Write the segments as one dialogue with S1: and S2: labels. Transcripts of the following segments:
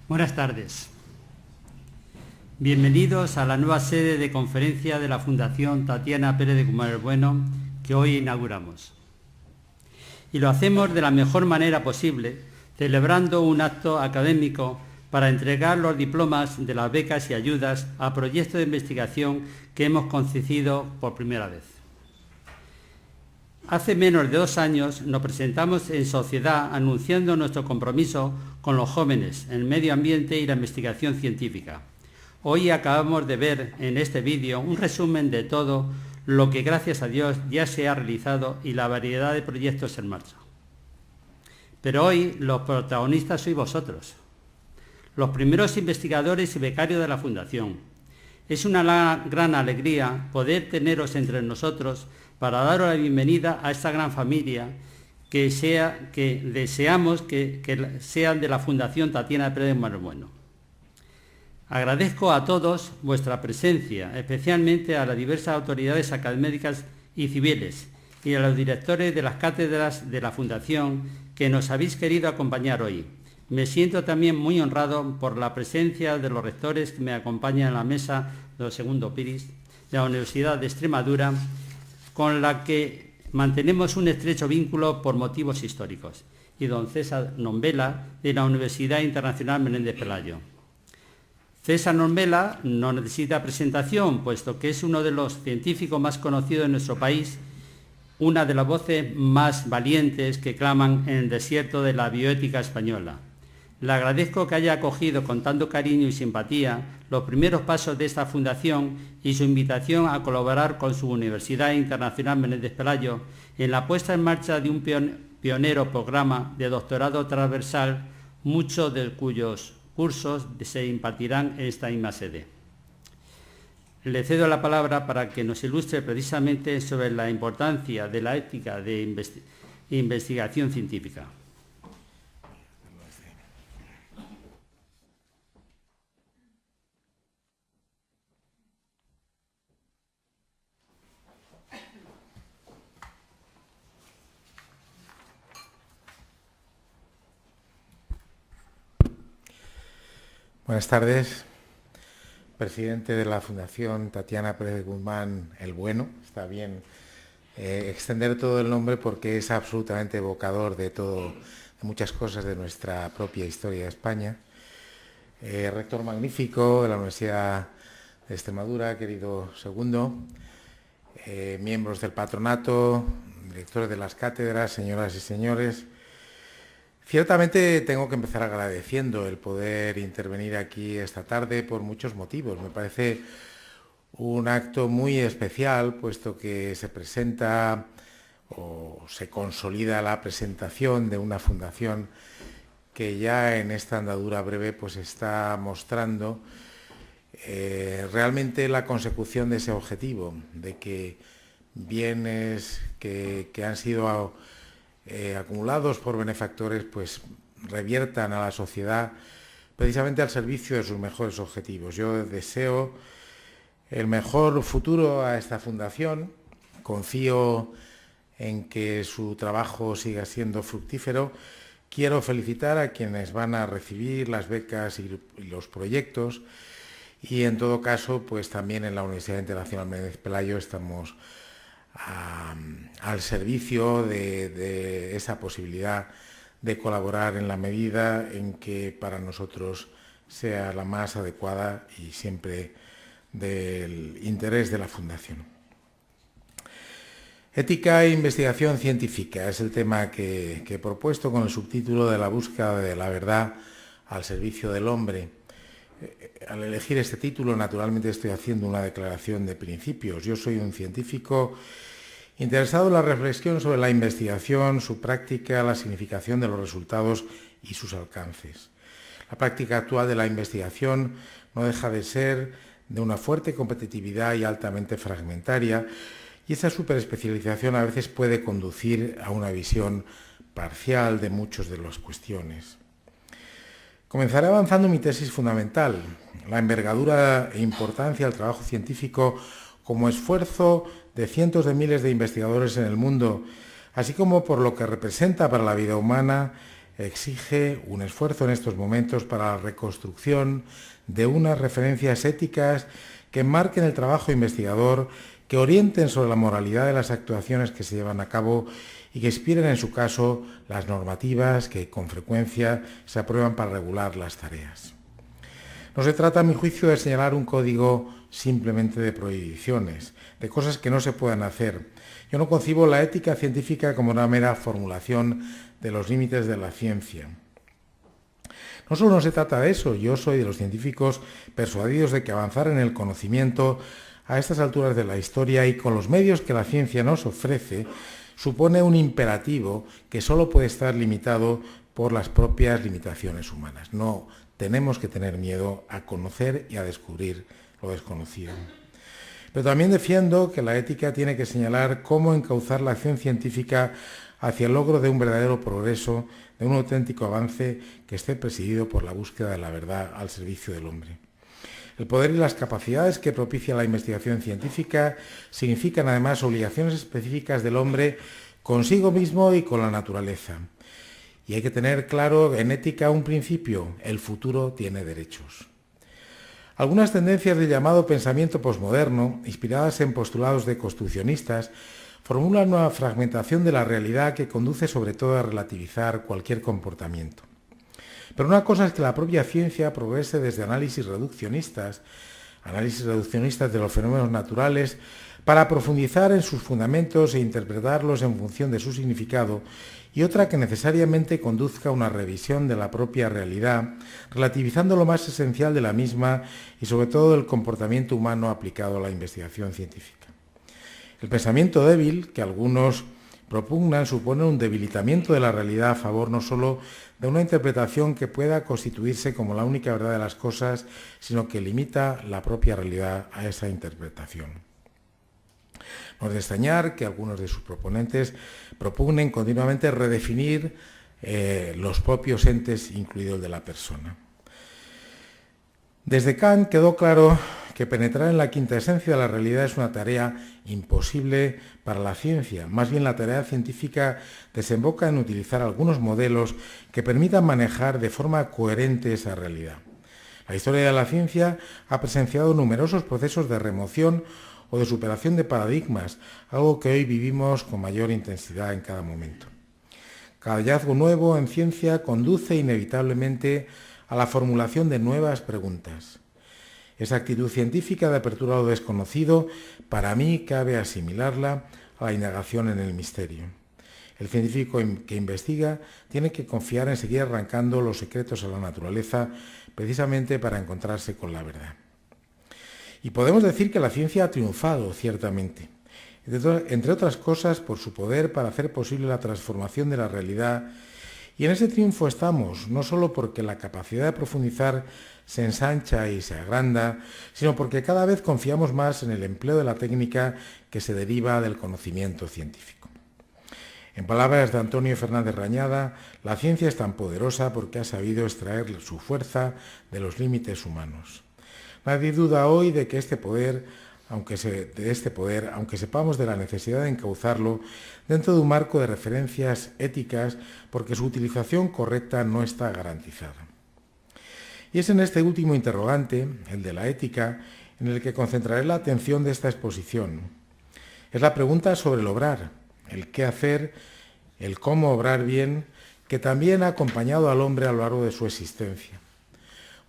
S1: Buenas tardes. Bienvenidos a la nueva sede de conferencia de la Fundación Tatiana Pérez de Guzmán el Bueno que hoy inauguramos. Y lo hacemos de la mejor manera posible, celebrando un acto académico para entregar los diplomas de las becas y ayudas a proyectos de investigación que hemos concebido por primera vez. Hace menos de 2 años nos presentamos en sociedad anunciando nuestro compromiso con los jóvenes, el medio ambiente y la investigación científica. Hoy acabamos de ver en este vídeo un resumen de todo lo que gracias a Dios ya se ha realizado y la variedad de proyectos en marcha. Pero hoy los protagonistas sois vosotros, los primeros investigadores y becarios de la Fundación. Es una gran alegría poder teneros entre nosotros para daros la bienvenida a esta gran familia que deseamos que sean de la Fundación Tatiana Pérez de Guzmán el Bueno. Agradezco a todos vuestra presencia, especialmente a las diversas autoridades académicas y civiles y a los directores de las cátedras de la Fundación que nos habéis querido acompañar hoy. Me siento también muy honrado por la presencia de los rectores que me acompañan en la mesa del segundo PIRIS de la Universidad de Extremadura, con la que mantenemos un estrecho vínculo por motivos históricos, y don César Nombela, de la Universidad Internacional Menéndez Pelayo. César Nombela no necesita presentación, puesto que es uno de los científicos más conocidos de nuestro país, una de las voces más valientes que claman en el desierto de la bioética española. Le agradezco que haya acogido con tanto cariño y simpatía los primeros pasos de esta fundación y su invitación a colaborar con su Universidad Internacional Menéndez Pelayo en la puesta en marcha de un pionero programa de doctorado transversal, muchos de cuyos cursos se impartirán en esta misma sede. Le cedo la palabra para que nos ilustre precisamente sobre la importancia de la ética de investigación científica.
S2: Buenas tardes, presidente de la Fundación Tatiana Pérez de Guzmán el Bueno. Está bien extender todo el nombre porque es absolutamente evocador de muchas cosas de nuestra propia historia de España. Rector magnífico de la Universidad de Extremadura, querido segundo, miembros del patronato, directores de las cátedras, señoras y señores. Ciertamente tengo que empezar agradeciendo el poder intervenir aquí esta tarde por muchos motivos. Me parece un acto muy especial, puesto que se presenta o se consolida la presentación de una fundación que ya en esta andadura breve pues está mostrando realmente la consecución de ese objetivo, de que bienes que han sido acumulados por benefactores pues reviertan a la sociedad precisamente al servicio de sus mejores objetivos. Yo deseo el mejor futuro a esta fundación, confío en que su trabajo siga siendo fructífero. Quiero felicitar a quienes van a recibir las becas y los proyectos, y en todo caso pues también en la Universidad Internacional Menéndez Pelayo estamos al servicio de esa posibilidad de colaborar en la medida en que para nosotros sea la más adecuada y siempre del interés de la Fundación. Ética e investigación científica es el tema que he propuesto con el subtítulo de la búsqueda de la verdad al servicio del hombre. Al elegir este título, naturalmente estoy haciendo una declaración de principios. Yo soy un científico interesado en la reflexión sobre la investigación, su práctica, la significación de los resultados y sus alcances. La práctica actual de la investigación no deja de ser de una fuerte competitividad y altamente fragmentaria, y esa superespecialización a veces puede conducir a una visión parcial de muchas de las cuestiones. Comenzaré avanzando mi tesis fundamental, la envergadura e importancia del trabajo científico como esfuerzo de cientos de miles de investigadores en el mundo, así como por lo que representa para la vida humana exige un esfuerzo en estos momentos para la reconstrucción de unas referencias éticas que enmarquen el trabajo investigador, que orienten sobre la moralidad de las actuaciones que se llevan a cabo y que inspiren en su caso las normativas que con frecuencia se aprueban para regular las tareas. No se trata, a mi juicio, de señalar un código simplemente de prohibiciones, de cosas que no se puedan hacer. Yo no concibo la ética científica como una mera formulación de los límites de la ciencia. No solo no se trata de eso, yo soy de los científicos persuadidos de que avanzar en el conocimiento a estas alturas de la historia y con los medios que la ciencia nos ofrece supone un imperativo que solo puede estar limitado por las propias limitaciones humanas. No tenemos que tener miedo a conocer y a descubrir lo desconocido. Pero también defiendo que la ética tiene que señalar cómo encauzar la acción científica hacia el logro de un verdadero progreso, de un auténtico avance que esté presidido por la búsqueda de la verdad al servicio del hombre. El poder y las capacidades que propicia la investigación científica significan además obligaciones específicas del hombre consigo mismo y con la naturaleza. Y hay que tener claro en ética un principio: el futuro tiene derechos. Algunas tendencias del llamado pensamiento posmoderno, inspiradas en postulados deconstruccionistas, formulan una fragmentación de la realidad que conduce sobre todo a relativizar cualquier comportamiento. Pero una cosa es que la propia ciencia progrese desde análisis reduccionistas de los fenómenos naturales, para profundizar en sus fundamentos e interpretarlos en función de su significado, y otra que necesariamente conduzca a una revisión de la propia realidad, relativizando lo más esencial de la misma y sobre todo el comportamiento humano aplicado a la investigación científica. El pensamiento débil, que algunos propugnan, supone un debilitamiento de la realidad a favor no solo de una interpretación que pueda constituirse como la única verdad de las cosas, sino que limita la propia realidad a esa interpretación. No es de extrañar que algunos de sus proponentes propugnen continuamente redefinir los propios entes, incluido el de la persona. Desde Kant quedó claro que penetrar en la quinta esencia de la realidad es una tarea imposible para la ciencia. Más bien, la tarea científica desemboca en utilizar algunos modelos que permitan manejar de forma coherente esa realidad. La historia de la ciencia ha presenciado numerosos procesos de remoción o de superación de paradigmas, algo que hoy vivimos con mayor intensidad en cada momento. Cada hallazgo nuevo en ciencia conduce inevitablemente a la formulación de nuevas preguntas. Esa actitud científica de apertura a lo desconocido, para mí cabe asimilarla a la indagación en el misterio. El científico que investiga tiene que confiar en seguir arrancando los secretos a la naturaleza, precisamente para encontrarse con la verdad. Y podemos decir que la ciencia ha triunfado, ciertamente, entre otras cosas por su poder para hacer posible la transformación de la realidad. Y en ese triunfo estamos, no solo porque la capacidad de profundizar se ensancha y se agranda, sino porque cada vez confiamos más en el empleo de la técnica que se deriva del conocimiento científico. En palabras de Antonio Fernández Rañada, la ciencia es tan poderosa porque ha sabido extraer su fuerza de los límites humanos. Nadie duda hoy de que este poder, aunque sepamos de la necesidad de encauzarlo dentro de un marco de referencias éticas, porque su utilización correcta no está garantizada. Y es en este último interrogante, el de la ética, en el que concentraré la atención de esta exposición. Es la pregunta sobre el obrar, el qué hacer, el cómo obrar bien, que también ha acompañado al hombre a lo largo de su existencia.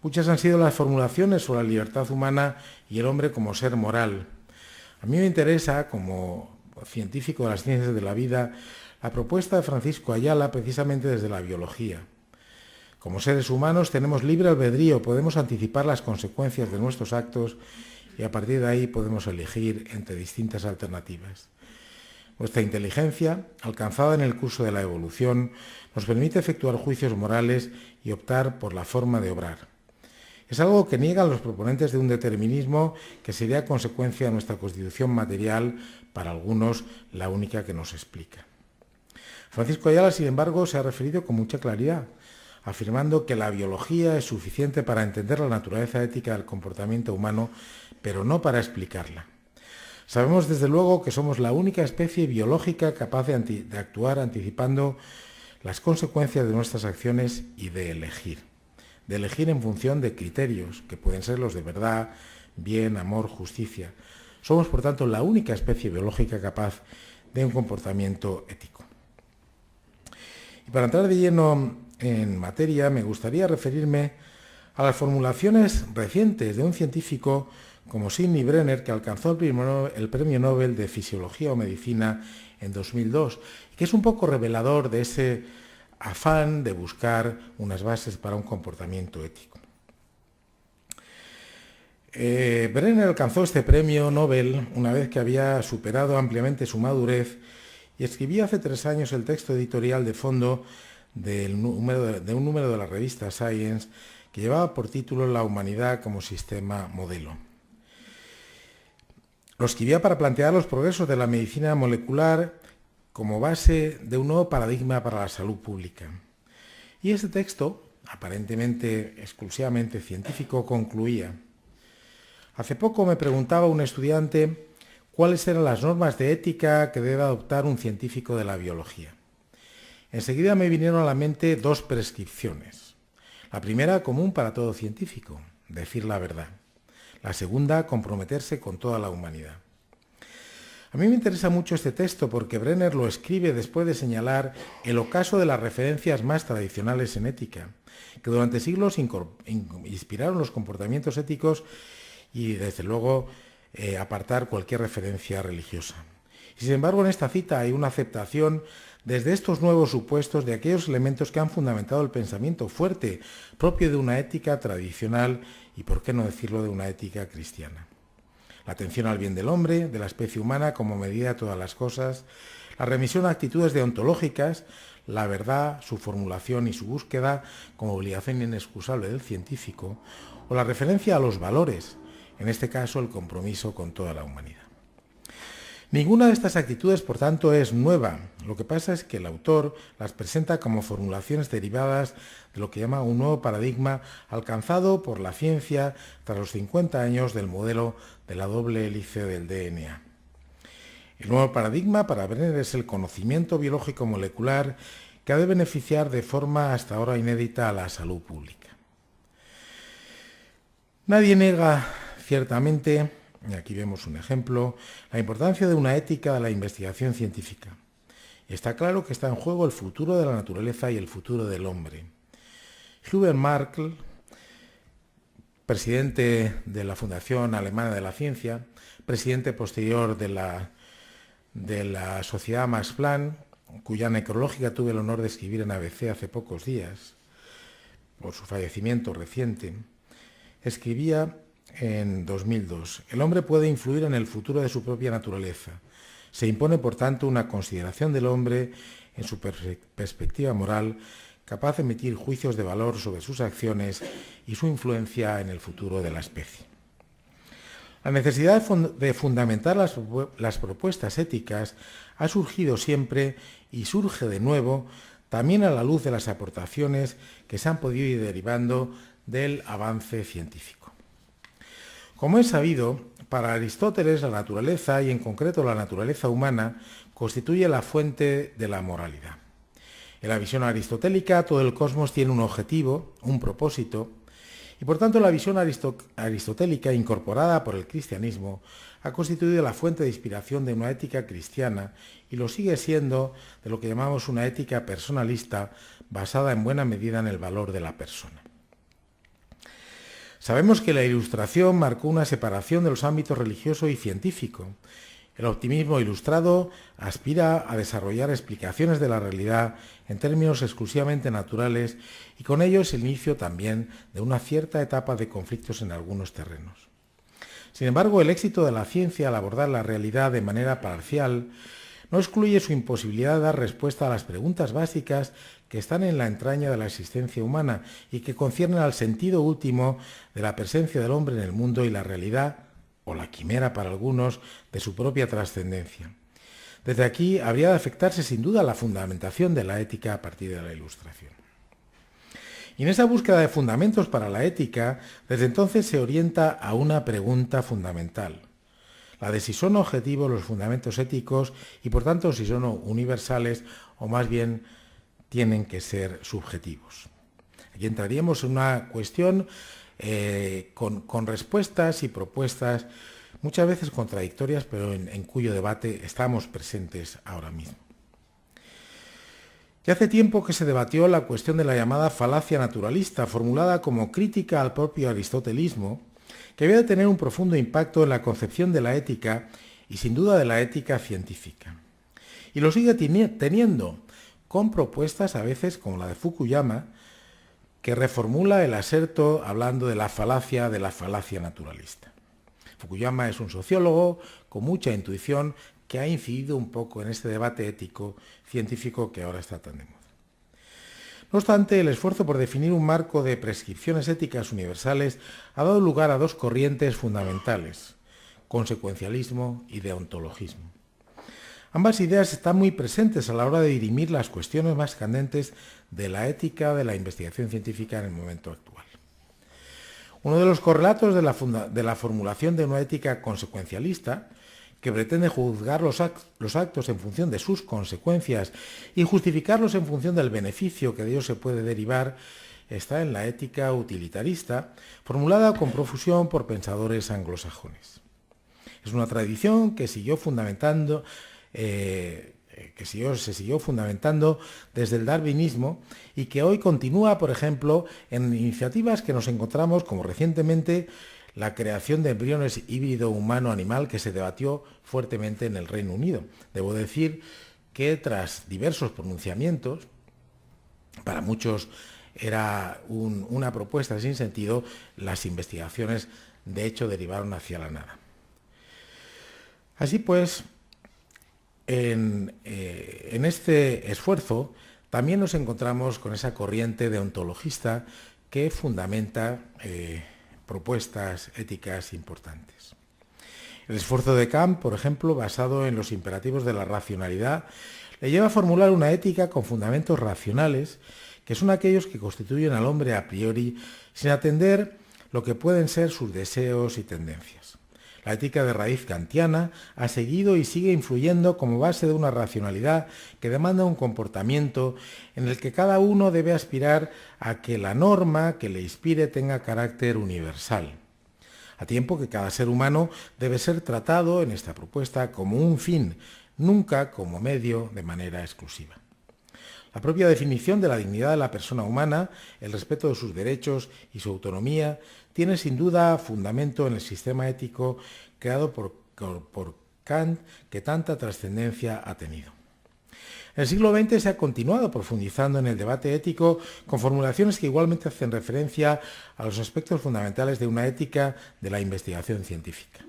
S2: Muchas han sido las formulaciones sobre la libertad humana y el hombre como ser moral. A mí me interesa, como científico de las ciencias de la vida, la propuesta de Francisco Ayala precisamente desde la biología. Como seres humanos tenemos libre albedrío, podemos anticipar las consecuencias de nuestros actos y a partir de ahí podemos elegir entre distintas alternativas. Nuestra inteligencia, alcanzada en el curso de la evolución, nos permite efectuar juicios morales y optar por la forma de obrar. Es algo que niegan los proponentes de un determinismo que sería consecuencia de nuestra constitución material, para algunos la única que nos explica. Francisco Ayala, sin embargo, se ha referido con mucha claridad, afirmando que la biología es suficiente para entender la naturaleza ética del comportamiento humano, pero no para explicarla. Sabemos desde luego que somos la única especie biológica capaz de actuar anticipando las consecuencias de nuestras acciones y de elegir en función de criterios que pueden ser los de verdad, bien, amor, justicia. Somos, por tanto, la única especie biológica capaz de un comportamiento ético. Y para entrar de lleno en materia, me gustaría referirme a las formulaciones recientes de un científico como Sidney Brenner, que alcanzó el Premio Nobel de Fisiología o Medicina en 2002, que es un poco revelador de ese afán de buscar unas bases para un comportamiento ético. Brenner alcanzó este premio Nobel una vez que había superado ampliamente su madurez y escribía hace 3 años el texto editorial de fondo de un número de la revista Science que llevaba por título La humanidad como sistema modelo. Lo escribía para plantear los progresos de la medicina molecular como base de un nuevo paradigma para la salud pública. Y este texto, aparentemente exclusivamente científico, concluía: hace poco me preguntaba un estudiante cuáles eran las normas de ética que debe adoptar un científico de la biología. Enseguida me vinieron a la mente 2 prescripciones. La primera, común para todo científico: decir la verdad. La segunda, comprometerse con toda la humanidad. A mí me interesa mucho este texto porque Brenner lo escribe después de señalar el ocaso de las referencias más tradicionales en ética, que durante siglos inspiraron los comportamientos éticos y, desde luego, apartar cualquier referencia religiosa. Y, sin embargo, en esta cita hay una aceptación desde estos nuevos supuestos de aquellos elementos que han fundamentado el pensamiento fuerte propio de una ética tradicional y, por qué no decirlo, de una ética cristiana. La atención al bien del hombre, de la especie humana como medida de todas las cosas, la remisión a actitudes deontológicas, la verdad, su formulación y su búsqueda como obligación inexcusable del científico, o la referencia a los valores, en este caso el compromiso con toda la humanidad. Ninguna de estas actitudes, por tanto, es nueva. Lo que pasa es que el autor las presenta como formulaciones derivadas de lo que llama un nuevo paradigma alcanzado por la ciencia tras los 50 años del modelo de la doble hélice del DNA. El nuevo paradigma para Brenner es el conocimiento biológico molecular que ha de beneficiar de forma hasta ahora inédita a la salud pública. Nadie niega, ciertamente, y aquí vemos un ejemplo, la importancia de una ética de la investigación científica. Y está claro que está en juego el futuro de la naturaleza y el futuro del hombre. Hubert Markl, presidente de la Fundación Alemana de la Ciencia, presidente posterior de la Sociedad Max Planck, cuya necrológica tuve el honor de escribir en ABC hace pocos días, por su fallecimiento reciente, escribía en 2002: el hombre puede influir en el futuro de su propia naturaleza. Se impone, por tanto, una consideración del hombre en su perspectiva moral, capaz de emitir juicios de valor sobre sus acciones y su influencia en el futuro de la especie. La necesidad de fundamentar las propuestas éticas ha surgido siempre y surge de nuevo también a la luz de las aportaciones que se han podido ir derivando del avance científico. Como es sabido, para Aristóteles la naturaleza, y en concreto la naturaleza humana, constituye la fuente de la moralidad. En la visión aristotélica, todo el cosmos tiene un objetivo, un propósito, y por tanto la visión aristotélica, incorporada por el cristianismo, ha constituido la fuente de inspiración de una ética cristiana y lo sigue siendo de lo que llamamos una ética personalista, basada en buena medida en el valor de la persona. Sabemos que la Ilustración marcó una separación de los ámbitos religioso y científico. El optimismo ilustrado aspira a desarrollar explicaciones de la realidad en términos exclusivamente naturales y con ello es el inicio también de una cierta etapa de conflictos en algunos terrenos. Sin embargo, el éxito de la ciencia al abordar la realidad de manera parcial no excluye su imposibilidad de dar respuesta a las preguntas básicas que están en la entraña de la existencia humana y que conciernen al sentido último de la presencia del hombre en el mundo y la realidad, o la quimera para algunos, de su propia trascendencia. Desde aquí habría de afectarse sin duda la fundamentación de la ética a partir de la Ilustración. Y en esa búsqueda de fundamentos para la ética, desde entonces se orienta a una pregunta fundamental: la de si son objetivos los fundamentos éticos y por tanto si son universales o más bien tienen que ser subjetivos. Aquí entraríamos en una cuestión con respuestas y propuestas muchas veces contradictorias, pero en cuyo debate estamos presentes ahora mismo. Ya hace tiempo que se debatió la cuestión de la llamada falacia naturalista, formulada como crítica al propio aristotelismo, que había de tener un profundo impacto en la concepción de la ética y sin duda de la ética científica. Y lo sigue teniendo, con propuestas a veces como la de Fukuyama, que reformula el aserto hablando de la falacia naturalista. Fukuyama es un sociólogo con mucha intuición que ha incidido un poco en este debate ético científico que ahora está tan de moda. No obstante, el esfuerzo por definir un marco de prescripciones éticas universales ha dado lugar a dos corrientes fundamentales: consecuencialismo y deontologismo. Ambas ideas están muy presentes a la hora de dirimir las cuestiones más candentes de la ética de la investigación científica en el momento actual. Uno de los correlatos de la formulación de una ética consecuencialista, que pretende juzgar los actos en función de sus consecuencias y justificarlos en función del beneficio que de ellos se puede derivar, está en la ética utilitarista, formulada con profusión por pensadores anglosajones. Es una tradición que se siguió fundamentando desde el darwinismo y que hoy continúa, por ejemplo, en iniciativas que nos encontramos, como recientemente la creación de embriones híbrido humano-animal, que se debatió fuertemente en el Reino Unido. Debo decir que tras diversos pronunciamientos, para muchos era una propuesta sin sentido, las investigaciones de hecho derivaron hacia la nada. Así pues, en este esfuerzo también nos encontramos con esa corriente deontologista que fundamenta propuestas éticas importantes. El esfuerzo de Kant, por ejemplo, basado en los imperativos de la racionalidad, le lleva a formular una ética con fundamentos racionales, que son aquellos que constituyen al hombre a priori, sin atender lo que pueden ser sus deseos y tendencias. La ética de raíz kantiana ha seguido y sigue influyendo como base de una racionalidad que demanda un comportamiento en el que cada uno debe aspirar a que la norma que le inspire tenga carácter universal, a tiempo que cada ser humano debe ser tratado en esta propuesta como un fin, nunca como medio de manera exclusiva. La propia definición de la dignidad de la persona humana, el respeto de sus derechos y su autonomía, tiene sin duda fundamento en el sistema ético creado por Kant, que tanta trascendencia ha tenido. En el siglo XX se ha continuado profundizando en el debate ético con formulaciones que igualmente hacen referencia a los aspectos fundamentales de una ética de la investigación científica.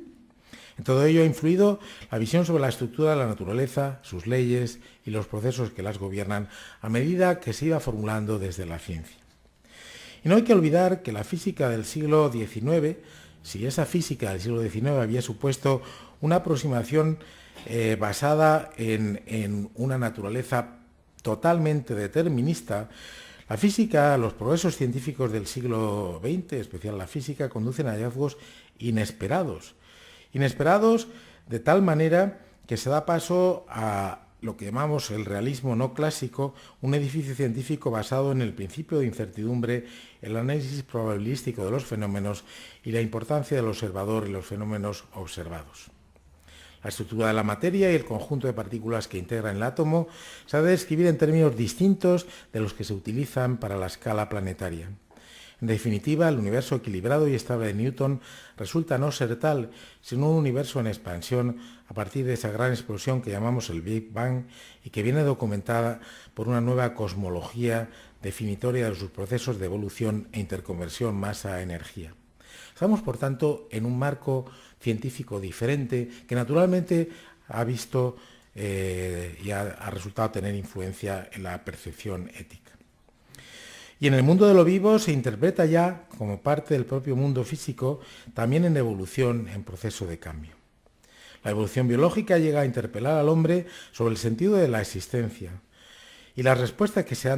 S2: En todo ello ha influido la visión sobre la estructura de la naturaleza, sus leyes y los procesos que las gobiernan a medida que se iba formulando desde la ciencia. Y no hay que olvidar que la física del siglo XIX, si esa física del siglo XIX había supuesto una aproximación basada en una naturaleza totalmente determinista, la física, los progresos científicos del siglo XX, en especial la física, conducen a hallazgos inesperados de tal manera que se da paso a lo que llamamos el realismo no clásico, un edificio científico basado en el principio de incertidumbre, el análisis probabilístico de los fenómenos y la importancia del observador y los fenómenos observados. La estructura de la materia y el conjunto de partículas que integran el átomo se ha de describir en términos distintos de los que se utilizan para la escala planetaria. En definitiva, el universo equilibrado y estable de Newton resulta no ser tal, sino un universo en expansión a partir de esa gran explosión que llamamos el Big Bang y que viene documentada por una nueva cosmología definitoria de sus procesos de evolución e interconversión masa-energía. Estamos, por tanto, en un marco científico diferente que naturalmente ha visto y ha resultado tener influencia en la percepción ética. Y en el mundo de lo vivo se interpreta ya como parte del propio mundo físico, también en evolución, en proceso de cambio. La evolución biológica llega a interpelar al hombre sobre el sentido de la existencia. Y las respuestas que se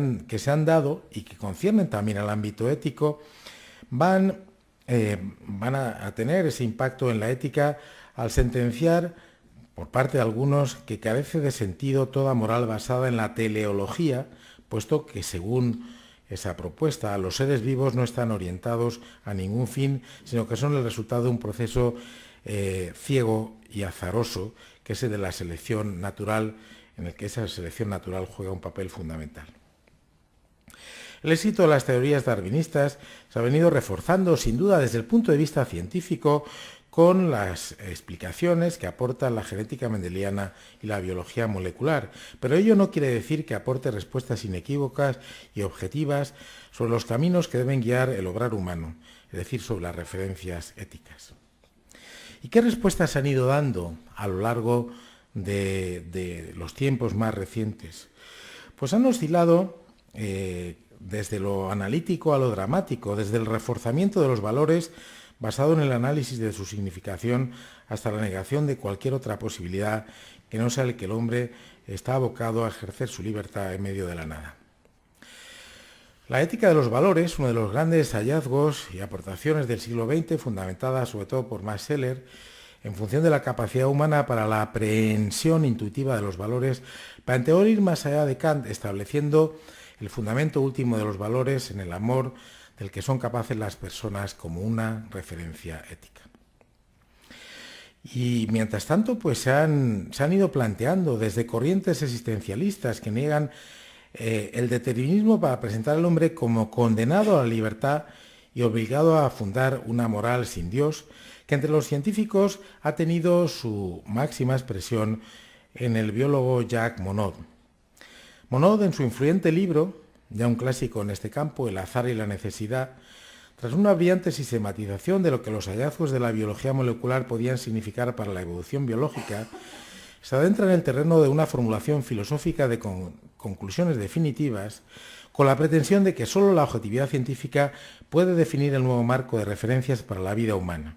S2: han dado y que conciernen también al ámbito ético van a tener ese impacto en la ética al sentenciar, por parte de algunos, que carece de sentido toda moral basada en la teleología, puesto que según esa propuesta los seres vivos no están orientados a ningún fin, sino que son el resultado de un proceso ciego y azaroso, que es el de la selección natural, en el que esa selección natural juega un papel fundamental. El éxito de las teorías darwinistas se ha venido reforzando, sin duda, desde el punto de vista científico, con las explicaciones que aportan la genética mendeliana y la biología molecular, pero ello no quiere decir que aporte respuestas inequívocas y objetivas sobre los caminos que deben guiar el obrar humano, es decir, sobre las referencias éticas. ¿Y qué respuestas se han ido dando a lo largo de los tiempos más recientes? Pues han oscilado desde lo analítico a lo dramático, desde el reforzamiento de los valores basado en el análisis de su significación hasta la negación de cualquier otra posibilidad que no sea el que el hombre está abocado a ejercer su libertad en medio de la nada. La ética de los valores, uno de los grandes hallazgos y aportaciones del siglo XX, fundamentada sobre todo por Max Scheler, en función de la capacidad humana para la aprehensión intuitiva de los valores, planteó ir más allá de Kant, estableciendo el fundamento último de los valores en el amor del que son capaces las personas como una referencia ética. Y mientras tanto, pues se han ido planteando desde corrientes existencialistas que niegan el determinismo para presentar al hombre como condenado a la libertad y obligado a fundar una moral sin Dios, que entre los científicos ha tenido su máxima expresión en el biólogo Jacques Monod. Monod, en su influyente libro, ya un clásico en este campo, El azar y la necesidad, tras una brillante sistematización de lo que los hallazgos de la biología molecular podían significar para la evolución biológica, se adentra en el terreno de una formulación filosófica de conclusiones definitivas, con la pretensión de que sólo la objetividad científica puede definir el nuevo marco de referencias para la vida humana.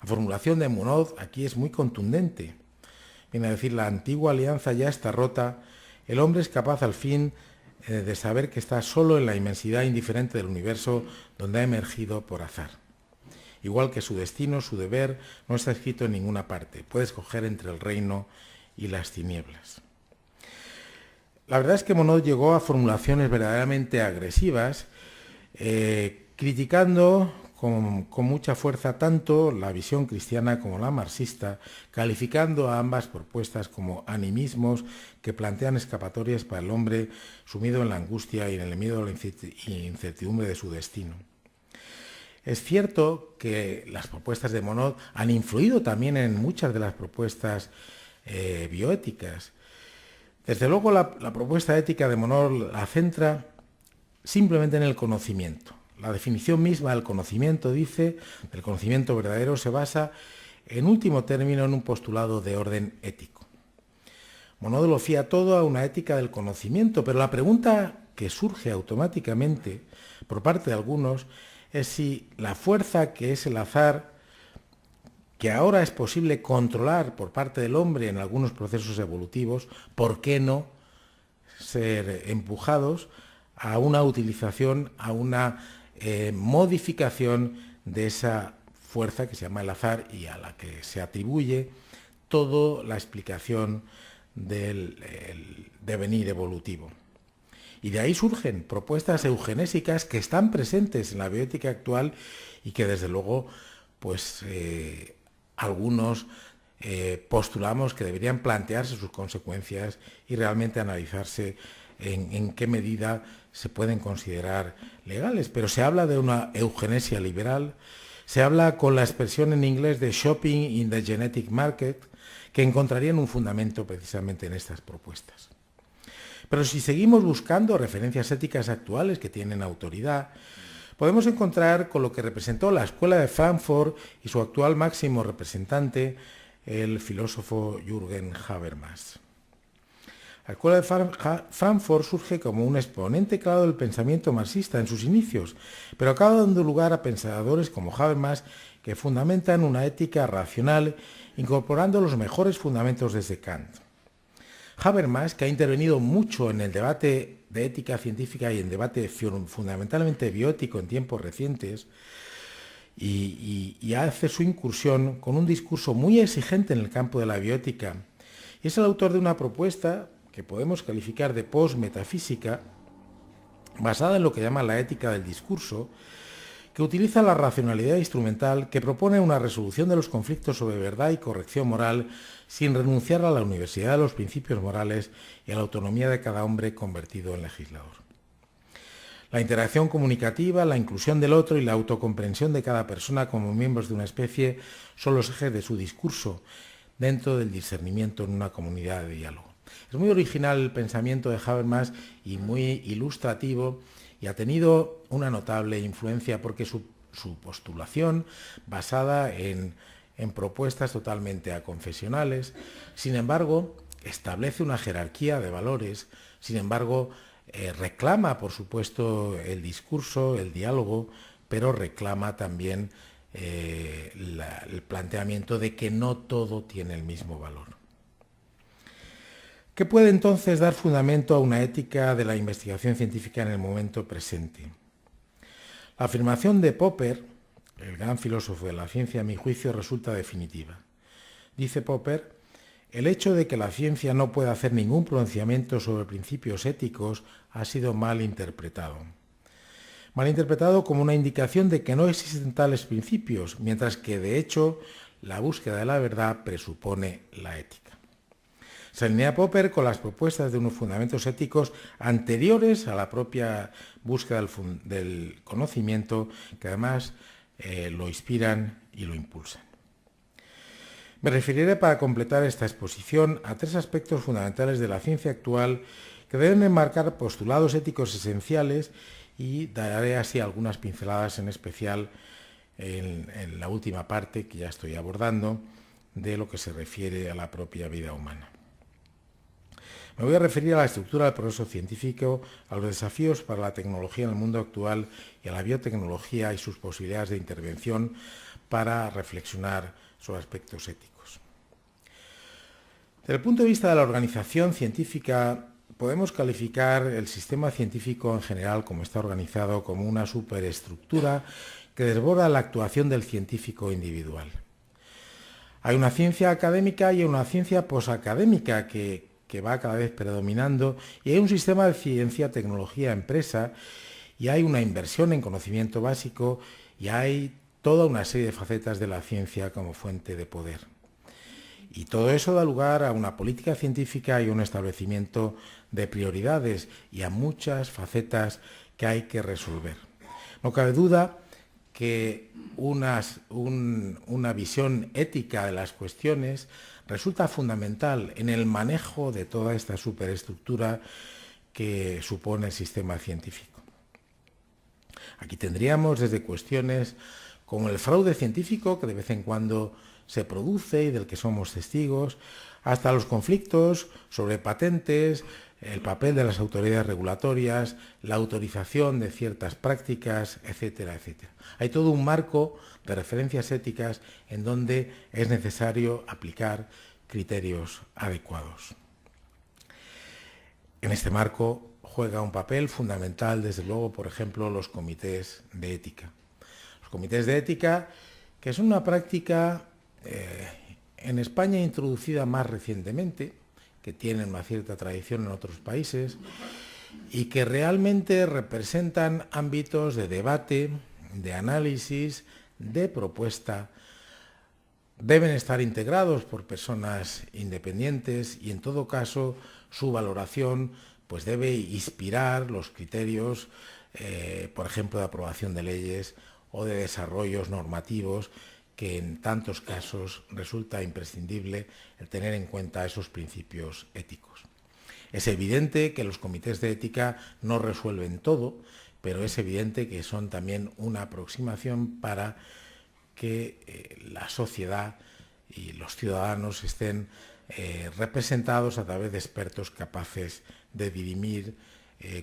S2: La formulación de Monod aquí es muy contundente. Viene a decir, la antigua alianza ya está rota, el hombre es capaz al fin de saber que está solo en la inmensidad indiferente del universo donde ha emergido por azar. Igual que su destino, su deber, no está escrito en ninguna parte. Puede escoger entre el reino y las tinieblas. La verdad es que Monod llegó a formulaciones verdaderamente agresivas, criticando con mucha fuerza tanto la visión cristiana como la marxista, calificando a ambas propuestas como animismos que plantean escapatorias para el hombre sumido en la angustia y en el miedo a la incertidumbre de su destino. Es cierto que las propuestas de Monod han influido también en muchas de las propuestas bioéticas. Desde luego la propuesta ética de Monod la centra simplemente en el conocimiento. La definición misma del conocimiento, dice, del conocimiento verdadero, se basa, en último término, en un postulado de orden ético. Monod lo fía todo a una ética del conocimiento, pero la pregunta que surge automáticamente por parte de algunos es si la fuerza que es el azar, que ahora es posible controlar por parte del hombre en algunos procesos evolutivos, ¿por qué no ser empujados a una utilización, a una modificación de esa fuerza que se llama el azar y a la que se atribuye toda la explicación del devenir evolutivo? Y de ahí surgen propuestas eugenésicas que están presentes en la bioética actual y que desde luego pues algunos postulamos que deberían plantearse sus consecuencias y realmente analizarse en qué medida se pueden considerar legales. Pero se habla de una eugenesia liberal, se habla con la expresión en inglés de shopping in the genetic market, que encontrarían un fundamento precisamente en estas propuestas. Pero si seguimos buscando referencias éticas actuales que tienen autoridad, podemos encontrar con lo que representó la Escuela de Frankfurt y su actual máximo representante, el filósofo Jürgen Habermas. La Escuela de Frankfurt surge como un exponente claro del pensamiento marxista en sus inicios, pero acaba dando lugar a pensadores como Habermas que fundamentan una ética racional incorporando los mejores fundamentos desde Kant. Habermas, que ha intervenido mucho en el debate de ética científica y en debate fundamentalmente bioético en tiempos recientes, y hace su incursión con un discurso muy exigente en el campo de la bioética. Y es el autor de una propuesta que que podemos calificar de post-metafísica, basada en lo que llama la ética del discurso, que utiliza la racionalidad instrumental, que propone una resolución de los conflictos sobre verdad y corrección moral sin renunciar a la universalidad de los principios morales y a la autonomía de cada hombre convertido en legislador. La interacción comunicativa, la inclusión del otro y la autocomprensión de cada persona como miembros de una especie son los ejes de su discurso dentro del discernimiento en una comunidad de diálogo. Es muy original el pensamiento de Habermas y muy ilustrativo, y ha tenido una notable influencia porque su postulación, basada en propuestas totalmente aconfesionales, sin embargo, establece una jerarquía de valores, sin embargo, reclama, por supuesto, el discurso, el diálogo, pero reclama también el planteamiento de que no todo tiene el mismo valor. ¿Qué puede entonces dar fundamento a una ética de la investigación científica en el momento presente? La afirmación de Popper, el gran filósofo de la ciencia, a mi juicio, resulta definitiva. Dice Popper: el hecho de que la ciencia no pueda hacer ningún pronunciamiento sobre principios éticos ha sido mal interpretado. Mal interpretado como una indicación de que no existen tales principios, mientras que, de hecho, la búsqueda de la verdad presupone la ética. Se alinea Popper con las propuestas de unos fundamentos éticos anteriores a la propia búsqueda del conocimiento, que además lo inspiran y lo impulsan. Me referiré, para completar esta exposición, a tres aspectos fundamentales de la ciencia actual que deben enmarcar postulados éticos esenciales, y daré así algunas pinceladas, en especial en la última parte que ya estoy abordando, de lo que se refiere a la propia vida humana. Me voy a referir a la estructura del progreso científico, a los desafíos para la tecnología en el mundo actual y a la biotecnología y sus posibilidades de intervención para reflexionar sobre aspectos éticos. Desde el punto de vista de la organización científica, podemos calificar el sistema científico en general, como está organizado, como una superestructura que desborda la actuación del científico individual. Hay una ciencia académica y una ciencia posacadémica que va cada vez predominando, y hay un sistema de ciencia, tecnología, empresa, y hay una inversión en conocimiento básico, y hay toda una serie de facetas de la ciencia como fuente de poder. Y todo eso da lugar a una política científica y un establecimiento de prioridades y a muchas facetas que hay que resolver. No cabe duda que una visión ética de las cuestiones resulta fundamental en el manejo de toda esta superestructura que supone el sistema científico. Aquí tendríamos desde cuestiones como el fraude científico, que de vez en cuando se produce y del que somos testigos, hasta los conflictos sobre patentes, el papel de las autoridades regulatorias, la autorización de ciertas prácticas, etcétera, etcétera. Hay todo un marco de referencias éticas en donde es necesario aplicar criterios adecuados. En este marco juega un papel fundamental, desde luego, por ejemplo, los comités de ética. Los comités de ética, que son una práctica en España introducida más recientemente, que tienen una cierta tradición en otros países y que realmente representan ámbitos de debate, de análisis, de propuesta. Deben estar integrados por personas independientes y, en todo caso, su valoración pues debe inspirar los criterios, por ejemplo, de aprobación de leyes o de desarrollos normativos, que en tantos casos resulta imprescindible el tener en cuenta esos principios éticos. Es evidente que los comités de ética no resuelven todo, pero es evidente que son también una aproximación para que la sociedad y los ciudadanos estén representados a través de expertos capaces de dirimir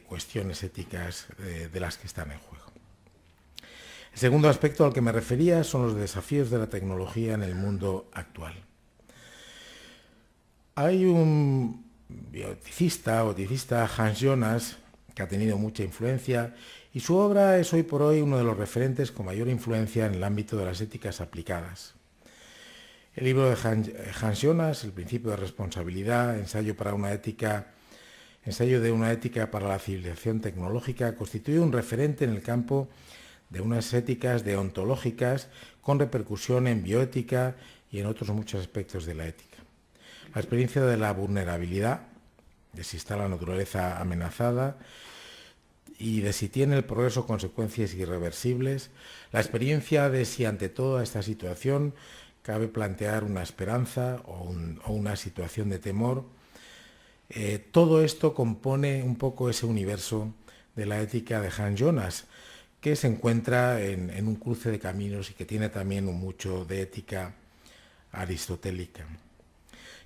S2: cuestiones éticas de las que están en juego. El segundo aspecto al que me refería son los desafíos de la tecnología en el mundo actual. Hay un bioeticista, Hans Jonas, que ha tenido mucha influencia, y su obra es hoy por hoy uno de los referentes con mayor influencia en el ámbito de las éticas aplicadas. El libro de Hans Jonas, El principio de responsabilidad, ensayo para una ética ensayo de una ética para la civilización tecnológica, constituye un referente en el campo de unas éticas deontológicas con repercusión en bioética y en otros muchos aspectos de la ética. La experiencia de la vulnerabilidad, de si está la naturaleza amenazada y de si tiene el progreso consecuencias irreversibles, la experiencia de si ante toda esta situación cabe plantear una esperanza o una situación de temor. Todo esto compone un poco ese universo de la ética de Hans Jonas, que se encuentra en un cruce de caminos y que tiene también mucho de ética aristotélica.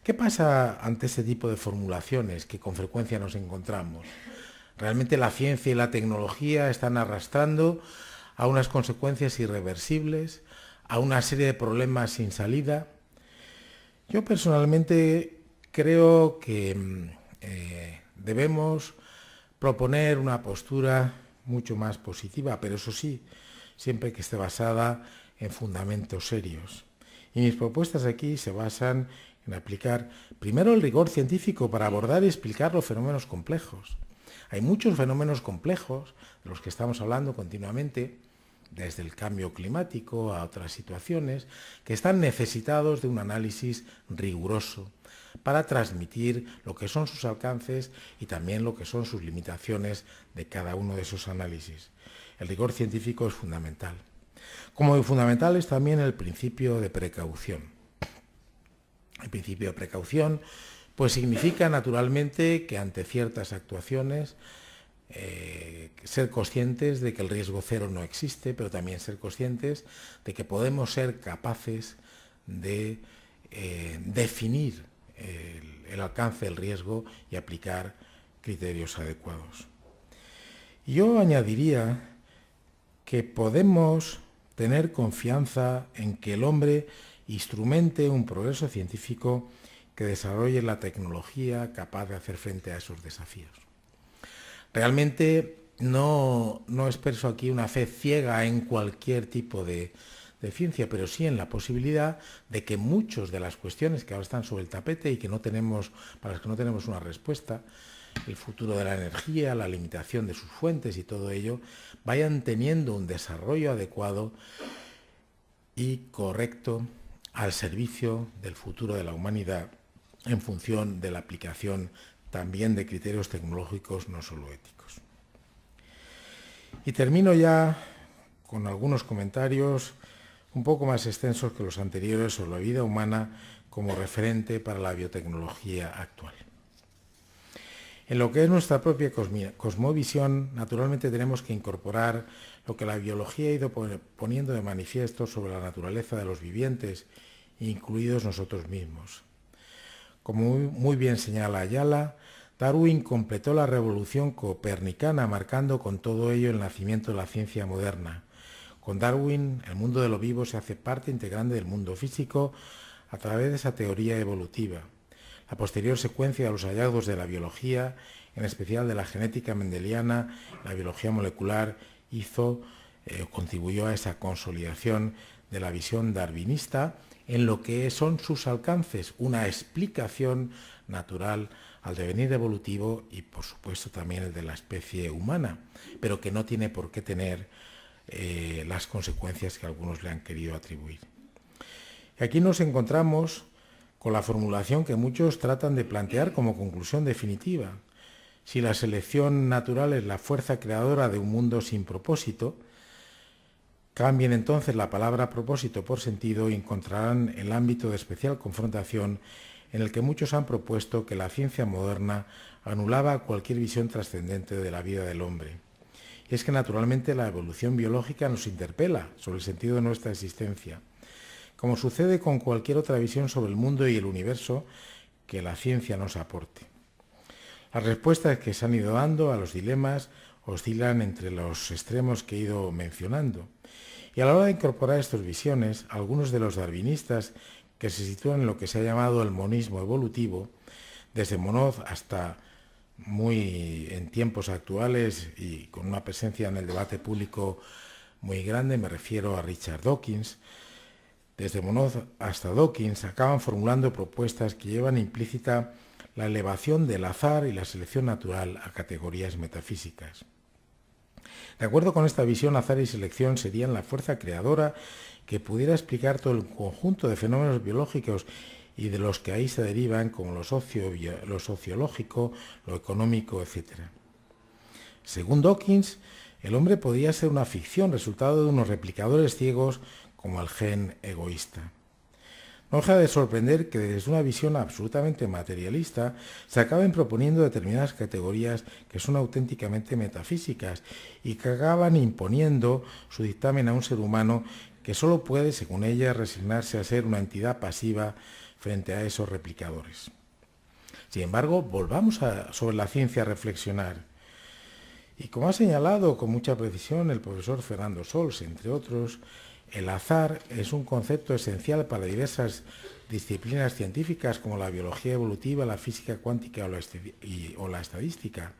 S2: ¿Qué pasa ante este tipo de formulaciones que con frecuencia nos encontramos? ¿Realmente la ciencia y la tecnología están arrastrando a unas consecuencias irreversibles, a una serie de problemas sin salida? Yo personalmente creo que debemos proponer una postura mucho más positiva, pero eso sí, siempre que esté basada en fundamentos serios. Y mis propuestas aquí se basan en aplicar primero el rigor científico para abordar y explicar los fenómenos complejos. Hay muchos fenómenos complejos de los que estamos hablando continuamente, desde el cambio climático a otras situaciones, que están necesitados de un análisis riguroso para transmitir lo que son sus alcances y también lo que son sus limitaciones de cada uno de esos análisis. El rigor científico es fundamental. Como fundamental es también el principio de precaución. El principio de precaución pues significa naturalmente que ante ciertas actuaciones ser conscientes de que el riesgo cero no existe, pero también ser conscientes de que podemos ser capaces de definir el alcance del riesgo y aplicar criterios adecuados. Yo añadiría que podemos tener confianza en que el hombre instrumente un progreso científico que desarrolle la tecnología capaz de hacer frente a esos desafíos. Realmente no expreso aquí una fe ciega en cualquier tipo de ciencia, pero sí en la posibilidad de que muchas de las cuestiones que ahora están sobre el tapete y que para las que no tenemos una respuesta, el futuro de la energía, la limitación de sus fuentes y todo ello, vayan teniendo un desarrollo adecuado y correcto al servicio del futuro de la humanidad en función de la aplicación también de criterios tecnológicos, no solo éticos. Y termino ya con algunos comentarios un poco más extensos que los anteriores sobre la vida humana como referente para la biotecnología actual. En lo que es nuestra propia cosmovisión, naturalmente tenemos que incorporar lo que la biología ha ido poniendo de manifiesto sobre la naturaleza de los vivientes, incluidos nosotros mismos. Como muy bien señala Ayala, Darwin completó la revolución copernicana, marcando con todo ello el nacimiento de la ciencia moderna. Con Darwin, el mundo de lo vivo se hace parte integrante del mundo físico a través de esa teoría evolutiva. La posterior secuencia de los hallazgos de la biología, en especial de la genética mendeliana, la biología molecular, contribuyó a esa consolidación de la visión darwinista en lo que son sus alcances, una explicación natural al devenir evolutivo y, por supuesto, también el de la especie humana, pero que no tiene por qué tener las consecuencias que algunos le han querido atribuir. Y aquí nos encontramos con la formulación que muchos tratan de plantear como conclusión definitiva. Si la selección natural es la fuerza creadora de un mundo sin propósito, cambien entonces la palabra propósito por sentido y encontrarán el ámbito de especial confrontación en el que muchos han propuesto que la ciencia moderna anulaba cualquier visión trascendente de la vida del hombre. Y es que naturalmente la evolución biológica nos interpela sobre el sentido de nuestra existencia, como sucede con cualquier otra visión sobre el mundo y el universo que la ciencia nos aporte. Las respuestas que se han ido dando a los dilemas oscilan entre los extremos que he ido mencionando. Y a la hora de incorporar estas visiones, algunos de los darwinistas que se sitúan en lo que se ha llamado el monismo evolutivo, desde Monod hasta muy en tiempos actuales y con una presencia en el debate público muy grande, me refiero a Richard Dawkins. Desde Monod hasta Dawkins acaban formulando propuestas que llevan implícita la elevación del azar y la selección natural a categorías metafísicas. De acuerdo con esta visión, azar y selección serían la fuerza creadora que pudiera explicar todo el conjunto de fenómenos biológicos y de los que ahí se derivan, como lo sociológico, lo económico, etc. Según Dawkins, el hombre podría ser una ficción, resultado de unos replicadores ciegos como el gen egoísta. No deja de sorprender que desde una visión absolutamente materialista se acaben proponiendo determinadas categorías que son auténticamente metafísicas y que acaban imponiendo su dictamen a un ser humano que solo puede, según ella, resignarse a ser una entidad pasiva frente a esos replicadores. Sin embargo, volvamos sobre la ciencia a reflexionar. Y como ha señalado con mucha precisión el profesor Fernando Sols, entre otros, el azar es un concepto esencial para diversas disciplinas científicas como la biología evolutiva, la física cuántica o la estadística.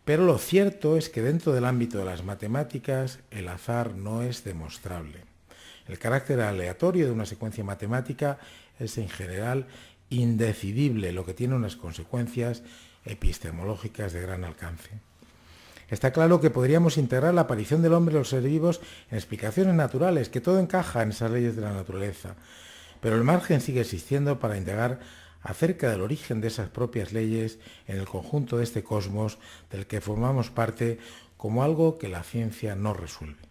S2: Pero lo cierto es que dentro del ámbito de las matemáticas el azar no es demostrable. El carácter aleatorio de una secuencia matemática es en general indecidible, lo que tiene unas consecuencias epistemológicas de gran alcance. Está claro que podríamos integrar la aparición del hombre y los seres vivos en explicaciones naturales, que todo encaja en esas leyes de la naturaleza, pero el margen sigue existiendo para indagar acerca del origen de esas propias leyes en el conjunto de este cosmos del que formamos parte como algo que la ciencia no resuelve.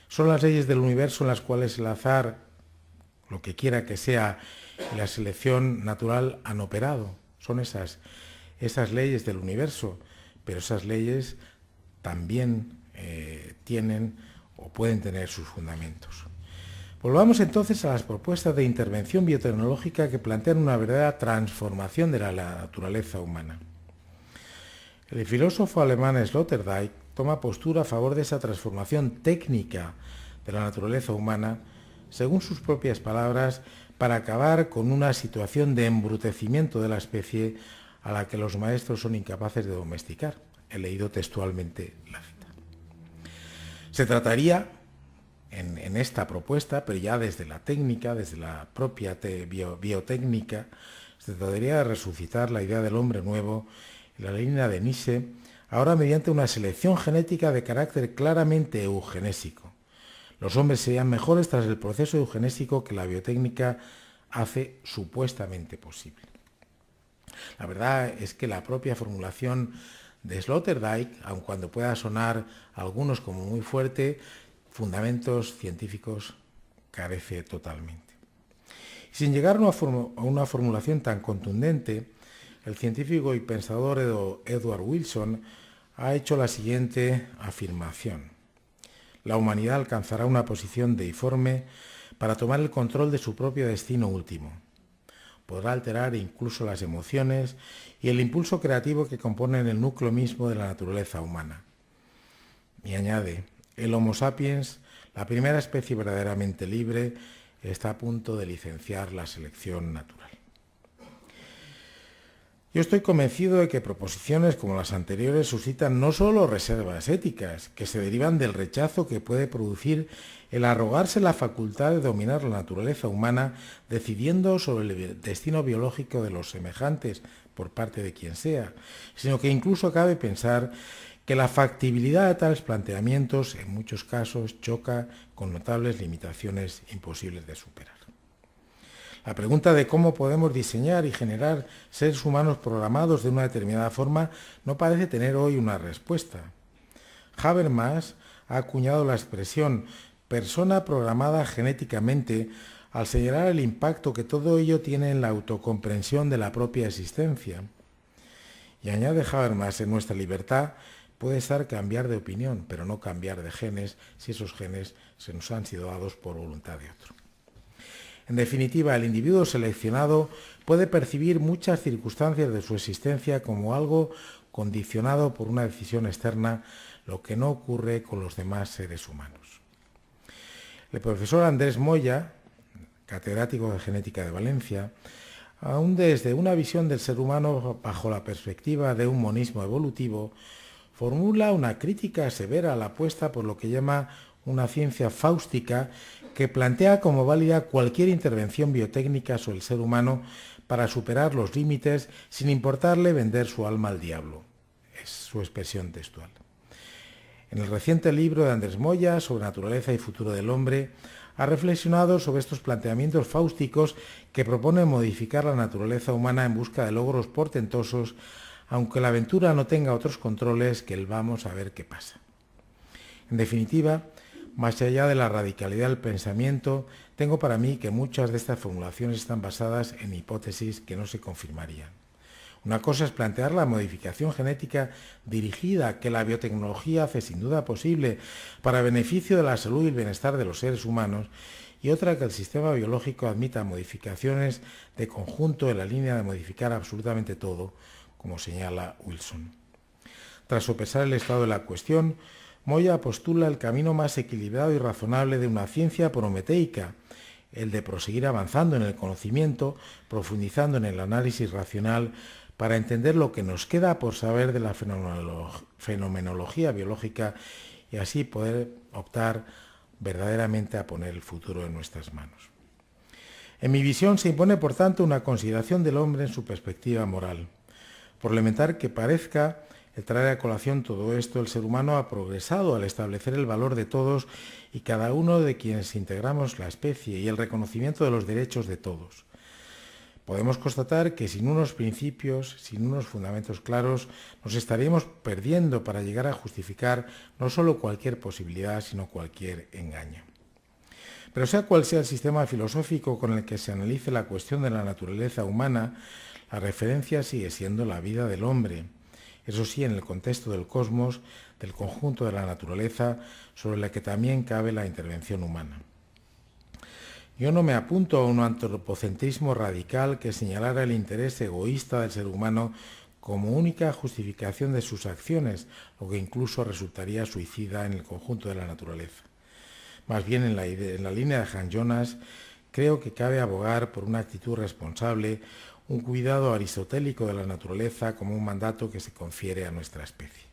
S2: Son las leyes del universo en las cuales el azar, lo que quiera que sea, y la selección natural han operado. Son esas leyes del universo, pero esas leyes también tienen o pueden tener sus fundamentos. Volvamos entonces a las propuestas de intervención biotecnológica que plantean una verdadera transformación de la naturaleza humana. El filósofo alemán Sloterdijk toma postura a favor de esa transformación técnica de la naturaleza humana, según sus propias palabras, para acabar con una situación de embrutecimiento de la especie a la que los maestros son incapaces de domesticar. He leído textualmente la cita. Se trataría, en esta propuesta, pero ya desde la técnica, desde la propia biotécnica, se trataría de resucitar la idea del hombre nuevo y la línea de Nietzsche, ahora mediante una selección genética de carácter claramente eugenésico. Los hombres serían mejores tras el proceso eugenésico que la biotécnica hace supuestamente posible. La verdad es que la propia formulación de Sloterdijk, aun cuando pueda sonar a algunos como muy fuerte, fundamentos científicos carece totalmente. Y sin llegar a una formulación tan contundente, el científico y pensador Edward Wilson ha hecho la siguiente afirmación: la humanidad alcanzará una posición deiforme para tomar el control de su propio destino último. Podrá alterar incluso las emociones y el impulso creativo que componen el núcleo mismo de la naturaleza humana. Y añade, el Homo sapiens, la primera especie verdaderamente libre, está a punto de licenciar la selección natural. Yo estoy convencido de que proposiciones como las anteriores suscitan no solo reservas éticas, que se derivan del rechazo que puede producir el arrogarse la facultad de dominar la naturaleza humana, decidiendo sobre el destino biológico de los semejantes por parte de quien sea, sino que incluso cabe pensar que la factibilidad de tales planteamientos en muchos casos choca con notables limitaciones imposibles de superar. La pregunta de cómo podemos diseñar y generar seres humanos programados de una determinada forma no parece tener hoy una respuesta. Habermas ha acuñado la expresión persona programada genéticamente al señalar el impacto que todo ello tiene en la autocomprensión de la propia existencia. Y añade Habermas, en nuestra libertad puede estar cambiar de opinión, pero no cambiar de genes si esos genes se nos han sido dados por voluntad de otro. En definitiva, el individuo seleccionado puede percibir muchas circunstancias de su existencia como algo condicionado por una decisión externa, lo que no ocurre con los demás seres humanos. El profesor Andrés Moya, catedrático de Genética de Valencia, aún desde una visión del ser humano bajo la perspectiva de un monismo evolutivo, formula una crítica severa a la apuesta por lo que llama una ciencia fáustica que plantea como válida cualquier intervención biotécnica sobre el ser humano para superar los límites sin importarle vender su alma al diablo. Es su expresión textual. En el reciente libro de Andrés Moya sobre naturaleza y futuro del hombre, ha reflexionado sobre estos planteamientos fáusticos que proponen modificar la naturaleza humana en busca de logros portentosos, aunque la aventura no tenga otros controles que el vamos a ver qué pasa. En definitiva, más allá de la radicalidad del pensamiento, tengo para mí que muchas de estas formulaciones están basadas en hipótesis que no se confirmarían. Una cosa es plantear la modificación genética dirigida que la biotecnología hace sin duda posible para beneficio de la salud y el bienestar de los seres humanos, y otra que el sistema biológico admita modificaciones de conjunto en la línea de modificar absolutamente todo, como señala Wilson. Tras sopesar el estado de la cuestión, Moya postula el camino más equilibrado y razonable de una ciencia prometeica, el de proseguir avanzando en el conocimiento, profundizando en el análisis racional, para entender lo que nos queda por saber de la fenomenología biológica y así poder optar verdaderamente a poner el futuro en nuestras manos. En mi visión se impone, por tanto, una consideración del hombre en su perspectiva moral. Por elemental que parezca, el traer a colación todo esto, el ser humano ha progresado al establecer el valor de todos y cada uno de quienes integramos la especie y el reconocimiento de los derechos de todos. Podemos constatar que sin unos principios, sin unos fundamentos claros, nos estaríamos perdiendo para llegar a justificar no solo cualquier posibilidad, sino cualquier engaño. Pero sea cual sea el sistema filosófico con el que se analice la cuestión de la naturaleza humana, la referencia sigue siendo la vida del hombre, eso sí, en el contexto del cosmos, del conjunto de la naturaleza, sobre la que también cabe la intervención humana. Yo no me apunto a un antropocentrismo radical que señalara el interés egoísta del ser humano como única justificación de sus acciones, lo que incluso resultaría suicida en el conjunto de la naturaleza. Más bien, en la línea de Han Jonas, creo que cabe abogar por una actitud responsable, un cuidado aristotélico de la naturaleza como un mandato que se confiere a nuestra especie.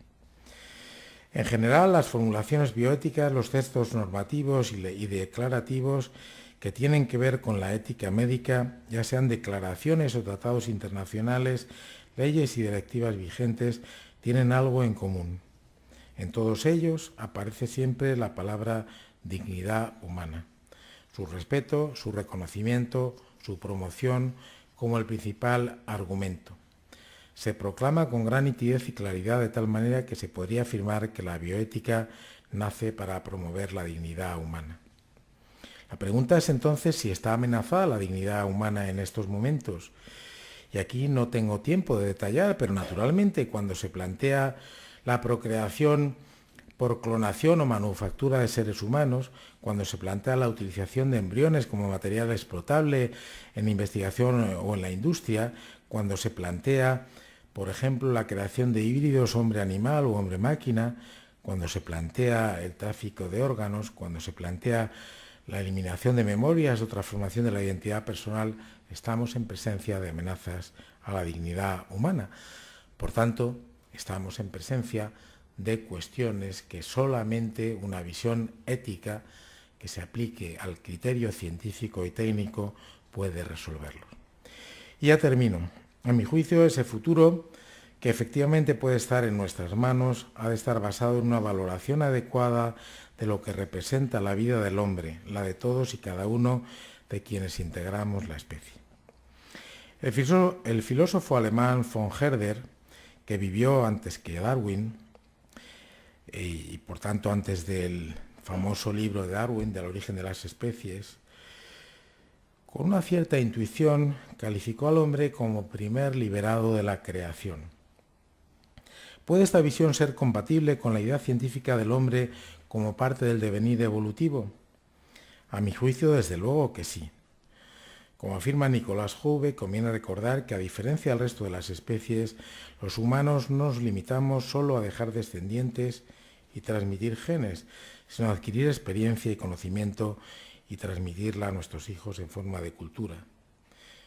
S2: En general, las formulaciones bioéticas, los textos normativos y declarativos que tienen que ver con la ética médica, ya sean declaraciones o tratados internacionales, leyes y directivas vigentes, tienen algo en común. En todos ellos aparece siempre la palabra dignidad humana, su respeto, su reconocimiento, su promoción como el principal argumento. Se proclama con gran nitidez y claridad de tal manera que se podría afirmar que la bioética nace para promover la dignidad humana. La pregunta es entonces si está amenazada la dignidad humana en estos momentos. Y aquí no tengo tiempo de detallar, pero naturalmente cuando se plantea la procreación por clonación o manufactura de seres humanos, cuando se plantea la utilización de embriones como material explotable en investigación o en la industria, cuando se plantea, por ejemplo, la creación de híbridos hombre-animal o hombre-máquina, cuando se plantea el tráfico de órganos, cuando se plantea la eliminación de memorias o transformación de la identidad personal, estamos en presencia de amenazas a la dignidad humana. Por tanto, estamos en presencia de cuestiones que solamente una visión ética que se aplique al criterio científico y técnico puede resolverlo. Y ya termino. A mi juicio, ese futuro, que efectivamente puede estar en nuestras manos, ha de estar basado en una valoración adecuada de lo que representa la vida del hombre, la de todos y cada uno de quienes integramos la especie. El filósofo alemán von Herder, que vivió antes que Darwin, y por tanto antes del famoso libro de Darwin, del origen de las especies, con una cierta intuición calificó al hombre como primer liberado de la creación. ¿Puede esta visión ser compatible con la idea científica del hombre como parte del devenir evolutivo? A mi juicio, desde luego que sí. Como afirma Nicolás Jouve, conviene recordar que a diferencia del resto de las especies, los humanos no nos limitamos solo a dejar descendientes y transmitir genes, sino a adquirir experiencia y conocimiento y transmitirla a nuestros hijos en forma de cultura.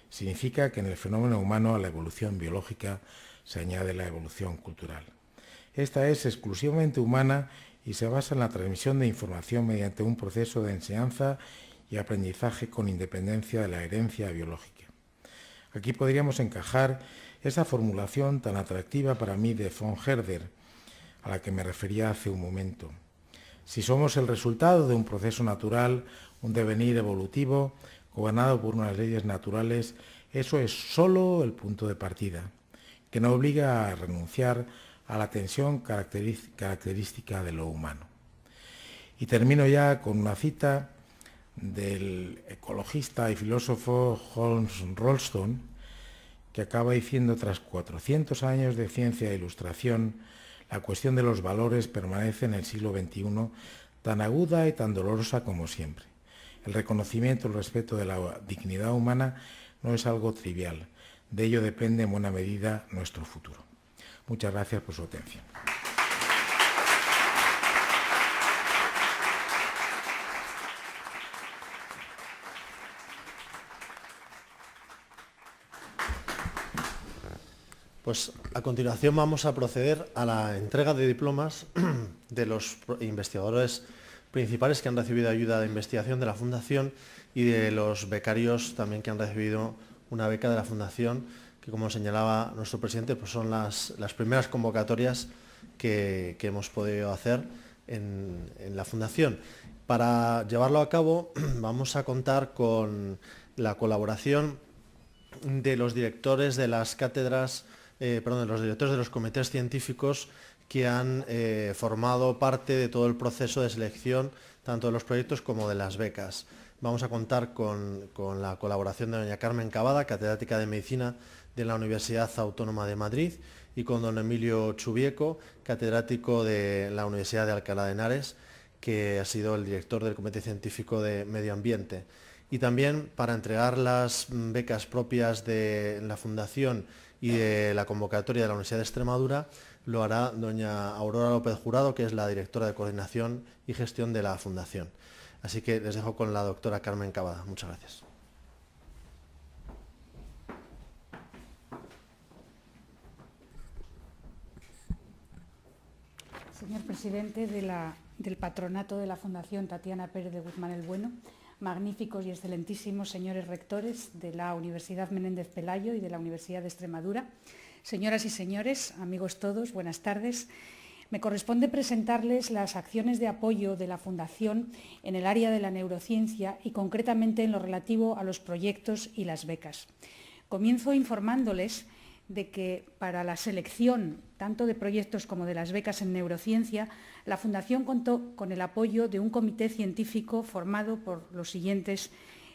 S2: Significa que en el fenómeno humano a la evolución biológica se añade la evolución cultural. Esta es exclusivamente humana y se basa en la transmisión de información mediante un proceso de enseñanza y aprendizaje con independencia de la herencia biológica. Aquí podríamos encajar esa formulación tan atractiva para mí de von Herder, a la que me refería hace un momento. Si somos el resultado de un proceso natural, un devenir evolutivo, gobernado por unas leyes naturales, eso es solo el punto de partida, que no obliga a renunciar a la tensión característica de lo humano. Y termino ya con una cita del ecologista y filósofo Hans Roslund, que acaba diciendo: tras 400 años de ciencia e ilustración, la cuestión de los valores permanece en el siglo XXI tan aguda y tan dolorosa como siempre. El reconocimiento y el respeto de la dignidad humana no es algo trivial. De ello depende en buena medida nuestro futuro. Muchas gracias por su atención.
S3: Pues a continuación vamos a proceder a la entrega de diplomas de los investigadores principales que han recibido ayuda de investigación de la Fundación y de los becarios también que han recibido una beca de la Fundación, que, como señalaba nuestro presidente, pues son las primeras convocatorias que hemos podido hacer en la Fundación. Para llevarlo a cabo vamos a contar con la colaboración de los directores de las cátedras, de los directores de los comités científicos que han formado parte de todo el proceso de selección, tanto de los proyectos como de las becas. Vamos a contar con la colaboración de doña Carmen Cavada, catedrática de Medicina de la Universidad Autónoma de Madrid, y con don Emilio Chubieco, catedrático de la Universidad de Alcalá de Henares, que ha sido el director del Comité Científico de Medio Ambiente. Y también, para entregar las becas propias de la Fundación y de la convocatoria de la Universidad de Extremadura, lo hará doña Aurora López Jurado, que es la directora de Coordinación y Gestión de la Fundación. Así que les dejo con la doctora Carmen Cavada. Muchas gracias.
S4: Señor presidente del patronato de la Fundación Tatiana Pérez de Guzmán el Bueno, magníficos y excelentísimos señores rectores de la Universidad Menéndez Pelayo y de la Universidad de Extremadura, señoras y señores, amigos todos, buenas tardes. Me corresponde presentarles las acciones de apoyo de la Fundación en el área de la neurociencia y concretamente en lo relativo a los proyectos y las becas. Comienzo informándoles de que para la selección tanto de proyectos como de las becas en neurociencia, la Fundación contó con el apoyo de un comité científico formado por los siguientes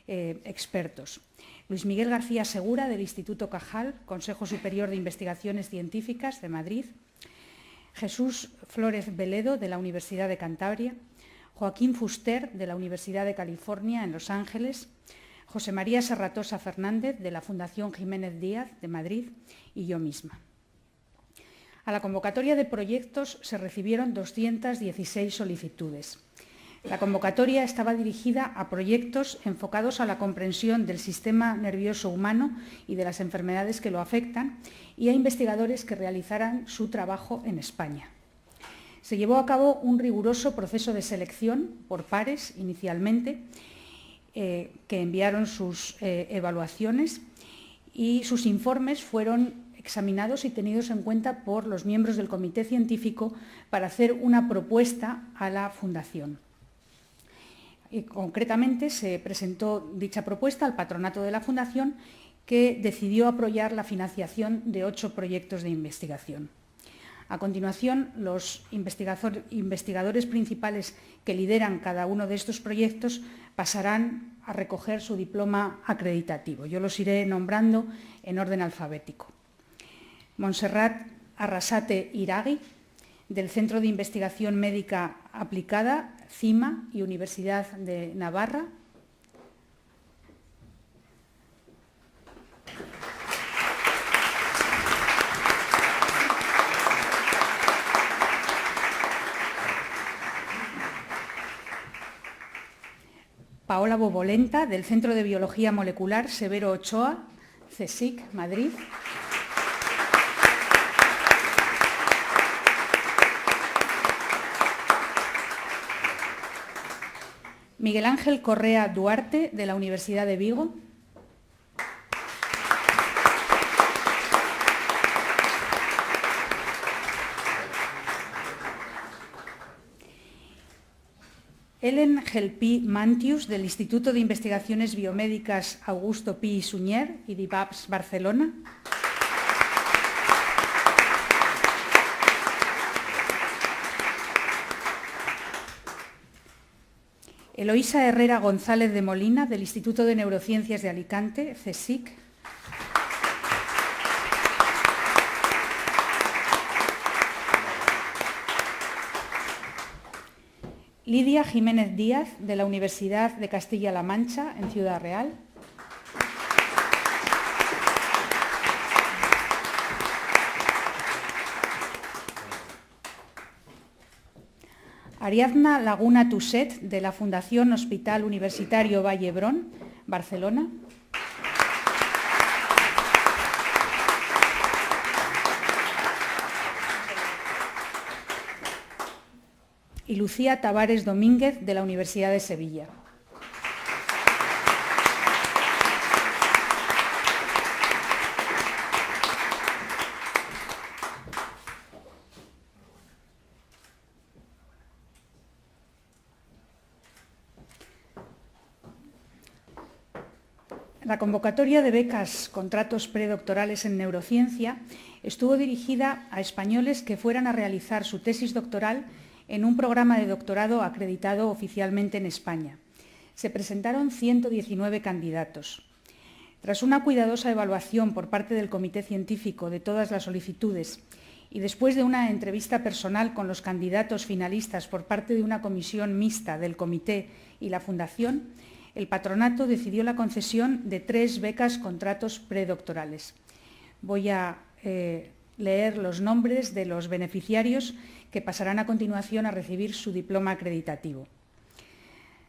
S4: expertos. Luis Miguel García Segura, del Instituto Cajal, Consejo Superior de Investigaciones Científicas de Madrid; Jesús Flórez Veledo, de la Universidad de Cantabria; Joaquín Fuster, de la Universidad de California en Los Ángeles; José María Serratosa Fernández, de la Fundación Jiménez Díaz de Madrid, y yo misma. A la convocatoria de proyectos se recibieron 216 solicitudes. La convocatoria estaba dirigida a proyectos enfocados a la comprensión del sistema nervioso humano y de las enfermedades que lo afectan, y a investigadores que realizaran su trabajo en España. Se llevó a cabo un riguroso proceso de selección por pares inicialmente, que enviaron sus evaluaciones, y sus informes fueron examinados y tenidos en cuenta por los miembros del comité científico para hacer una propuesta a la Fundación. Y concretamente se presentó dicha propuesta al patronato de la Fundación, que decidió apoyar la financiación de 8 proyectos de investigación. A continuación, los investigadores principales que lideran cada uno de estos proyectos pasarán a recoger su diploma acreditativo. Yo los iré nombrando en orden alfabético. Montserrat Arrasate Iragui, del Centro de Investigación Médica Aplicada, CIMA y Universidad de Navarra. Paola Bobolenta, del Centro de Biología Molecular Severo Ochoa, CSIC, Madrid. Miguel Ángel Correa Duarte, de la Universidad de Vigo. Ellen Gelpi Mantius, del Instituto de Investigaciones Biomédicas Augusto Pi i Sunyer y d'IVAPS Barcelona. Eloísa Herrera González de Molina, del Instituto de Neurociencias de Alicante, CSIC. Lidia Jiménez Díaz, de la Universidad de Castilla-La Mancha, en Ciudad Real. Ariadna Laguna Tuset, de la Fundación Hospital Universitario Vall d'Hebron, Barcelona. Y Lucía Tavares Domínguez, de la Universidad de Sevilla. La convocatoria de becas contratos predoctorales en neurociencia estuvo dirigida a españoles que fueran a realizar su tesis doctoral en un programa de doctorado acreditado oficialmente en España. Se presentaron 119 candidatos. Tras una cuidadosa evaluación por parte del Comité Científico de todas las solicitudes y después de una entrevista personal con los candidatos finalistas por parte de una comisión mixta del Comité y la Fundación, el Patronato decidió la concesión de 3 becas contratos predoctorales. Voy a leer los nombres de los beneficiarios que pasarán a continuación a recibir su diploma acreditativo.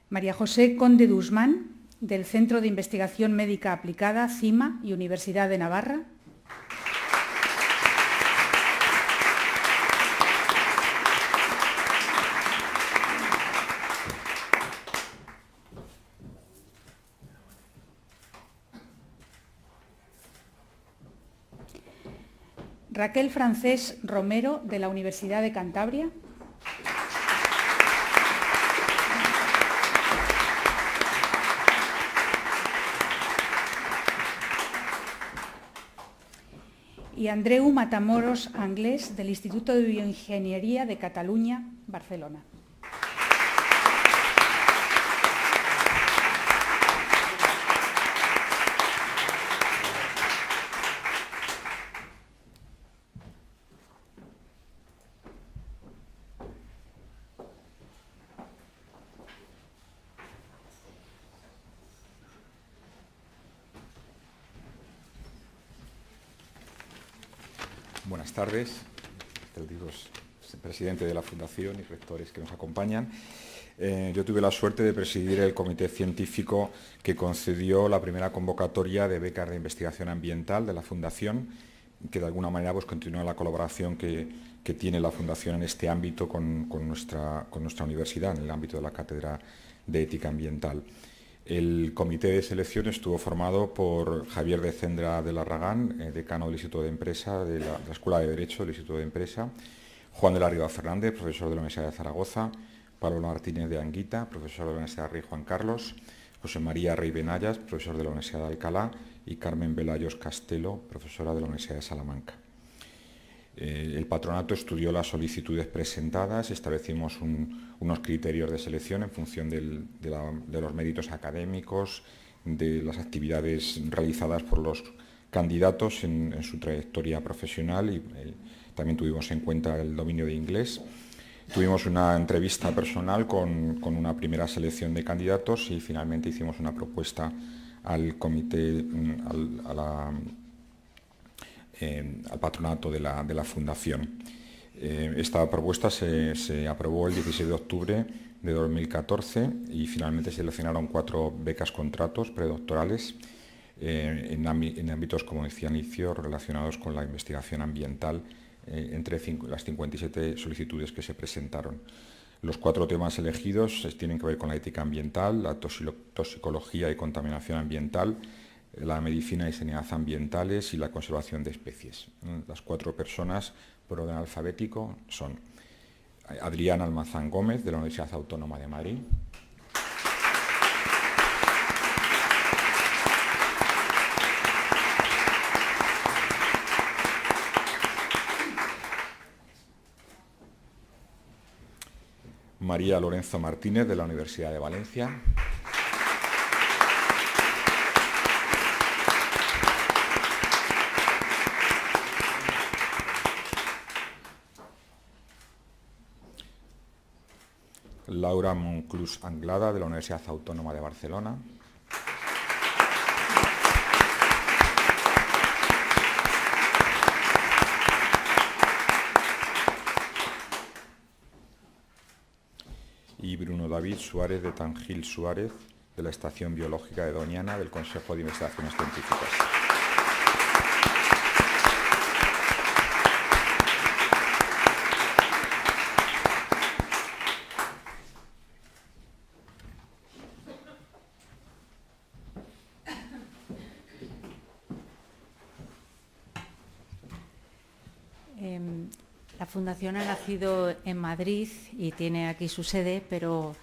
S4: María José Conde Dusmán, del Centro de Investigación Médica Aplicada, CIMA y Universidad de Navarra. Raquel Francés Romero, de la Universidad de Cantabria. Y Andreu Matamoros Anglés, del Instituto de Bioingeniería de Cataluña, Barcelona.
S5: Buenas tardes, queridos presidente de la Fundación y rectores que nos acompañan. Yo tuve la suerte de presidir el comité científico que concedió la primera convocatoria de becas de investigación ambiental de la Fundación, que de alguna manera pues, continúa la colaboración que tiene la Fundación en este ámbito con nuestra universidad, en el ámbito de la Cátedra de Ética Ambiental. El comité de selección estuvo formado por Javier de Cendra de Larragán, decano del Instituto de Empresa, de la Escuela de Derecho del Instituto de Empresa, Juan de la Riva Fernández, profesor de la Universidad de Zaragoza, Pablo Martínez de Anguita, profesor de la Universidad de Rey Juan Carlos, José María Rey Benayas, profesor de la Universidad de Alcalá, y Carmen Velayos Castelo, profesora de la Universidad de Salamanca. El patronato estudió las solicitudes presentadas, establecimos unos criterios de selección en función de los méritos académicos, de las actividades realizadas por los candidatos en su trayectoria profesional y también tuvimos en cuenta el dominio de inglés. Tuvimos una entrevista personal con una primera selección de candidatos y finalmente hicimos una propuesta al comité, al patronato de la Fundación. Esta propuesta se aprobó el 16 de octubre de 2014 y finalmente se seleccionaron 4 becas contratos predoctorales en ámbitos, como decía Inicio, relacionados con la investigación ambiental entre las 57 solicitudes que se presentaron. Los 4 temas elegidos tienen que ver con la ética ambiental, la toxicología y contaminación ambiental, la medicina y sanidad ambientales y la conservación de especies. Las 4 personas, por orden alfabético, son Adrián Almazán Gómez, de la Universidad Autónoma de Madrid. María Lorenzo Martínez, de la Universidad de Valencia. Laura Monclús Anglada, de la Universidad Autónoma de Barcelona. Y Bruno David Suárez de Tangil Suárez, de la Estación Biológica de Doñana, del Consejo de Investigaciones Científicas.
S6: La Fundación ha nacido en Madrid y tiene aquí su sede, pero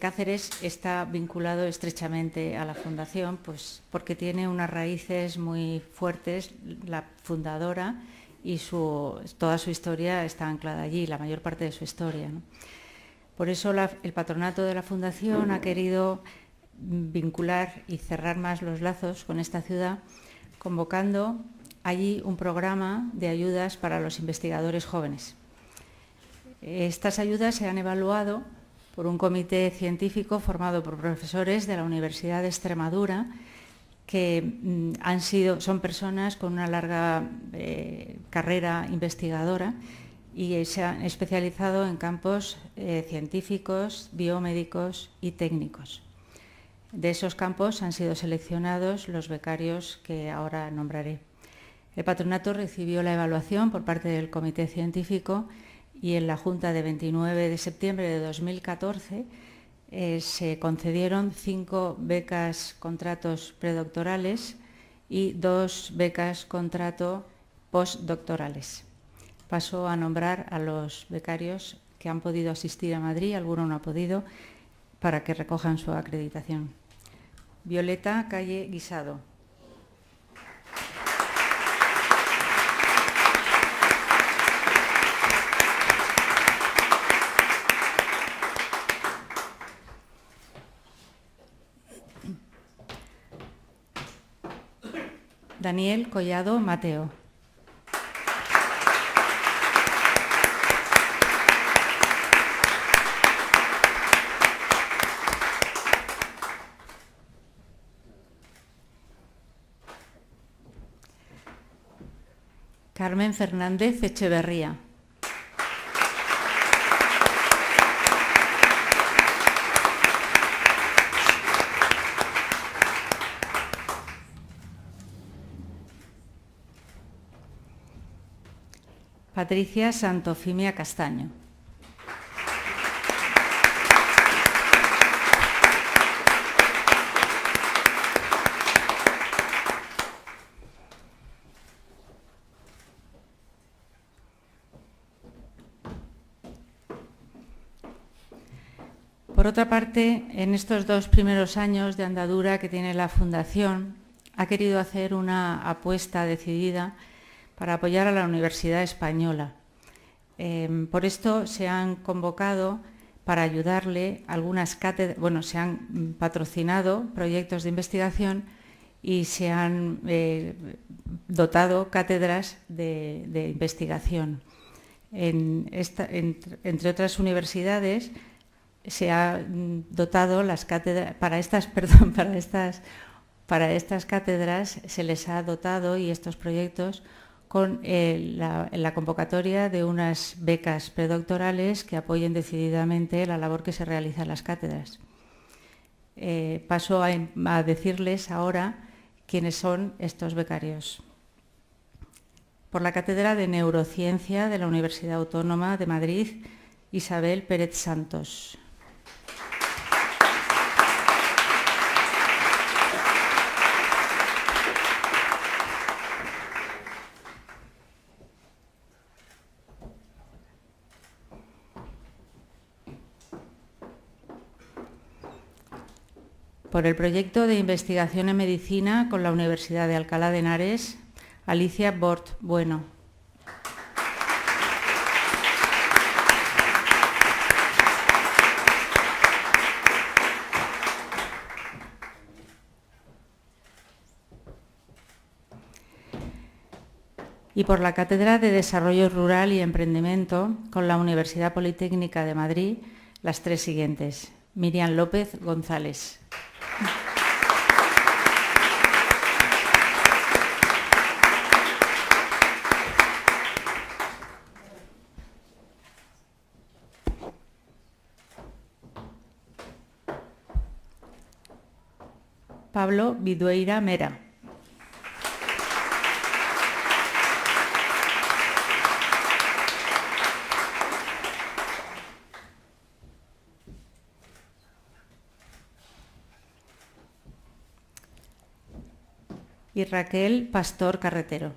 S6: Cáceres está vinculado estrechamente a la Fundación, pues porque tiene unas raíces muy fuertes, la fundadora, y toda su historia está anclada allí, la mayor parte de su historia, ¿no? Por eso el patronato de la Fundación ha querido vincular y cerrar más los lazos con esta ciudad, convocando allí un programa de ayudas para los investigadores jóvenes. Estas ayudas se han evaluado por un comité científico formado por profesores de la Universidad de Extremadura, que son personas con una larga carrera investigadora y se han especializado en campos científicos, biomédicos y técnicos. De esos campos han sido seleccionados los becarios que ahora nombraré. El patronato recibió la evaluación por parte del comité científico y en la Junta de 29 de septiembre de 2014 se concedieron 5 becas contratos predoctorales y 2 becas contrato postdoctorales. Paso a nombrar a los becarios que han podido asistir a Madrid, alguno no ha podido, para que recojan su acreditación. Violeta Calle Guisado. Daniel Collado Mateo. Carmen Fernández Echeverría. Patricia Santofimia Castaño. Por otra parte, en estos 2 primeros años de andadura que tiene la Fundación, ha querido hacer una apuesta decidida para apoyar a la Universidad Española. Por esto se han convocado para ayudarle algunas cátedras, se han patrocinado proyectos de investigación y se han dotado cátedras de investigación. Entre otras universidades se ha dotado las cátedras, para estas cátedras se les ha dotado, y estos proyectos, con la convocatoria de unas becas predoctorales que apoyen decididamente la labor que se realiza en las cátedras. Paso a decirles ahora quiénes son estos becarios. Por la Cátedra de Neurociencia de la Universidad Autónoma de Madrid, Isabel Pérez Santos. Por el proyecto de investigación en medicina con la Universidad de Alcalá de Henares, Alicia Bort Bueno. Y por la Cátedra de Desarrollo Rural y Emprendimiento con la Universidad Politécnica de Madrid, las tres siguientes. Miriam López González. Pablo Vidueira Mera. Y Raquel Pastor Carretero.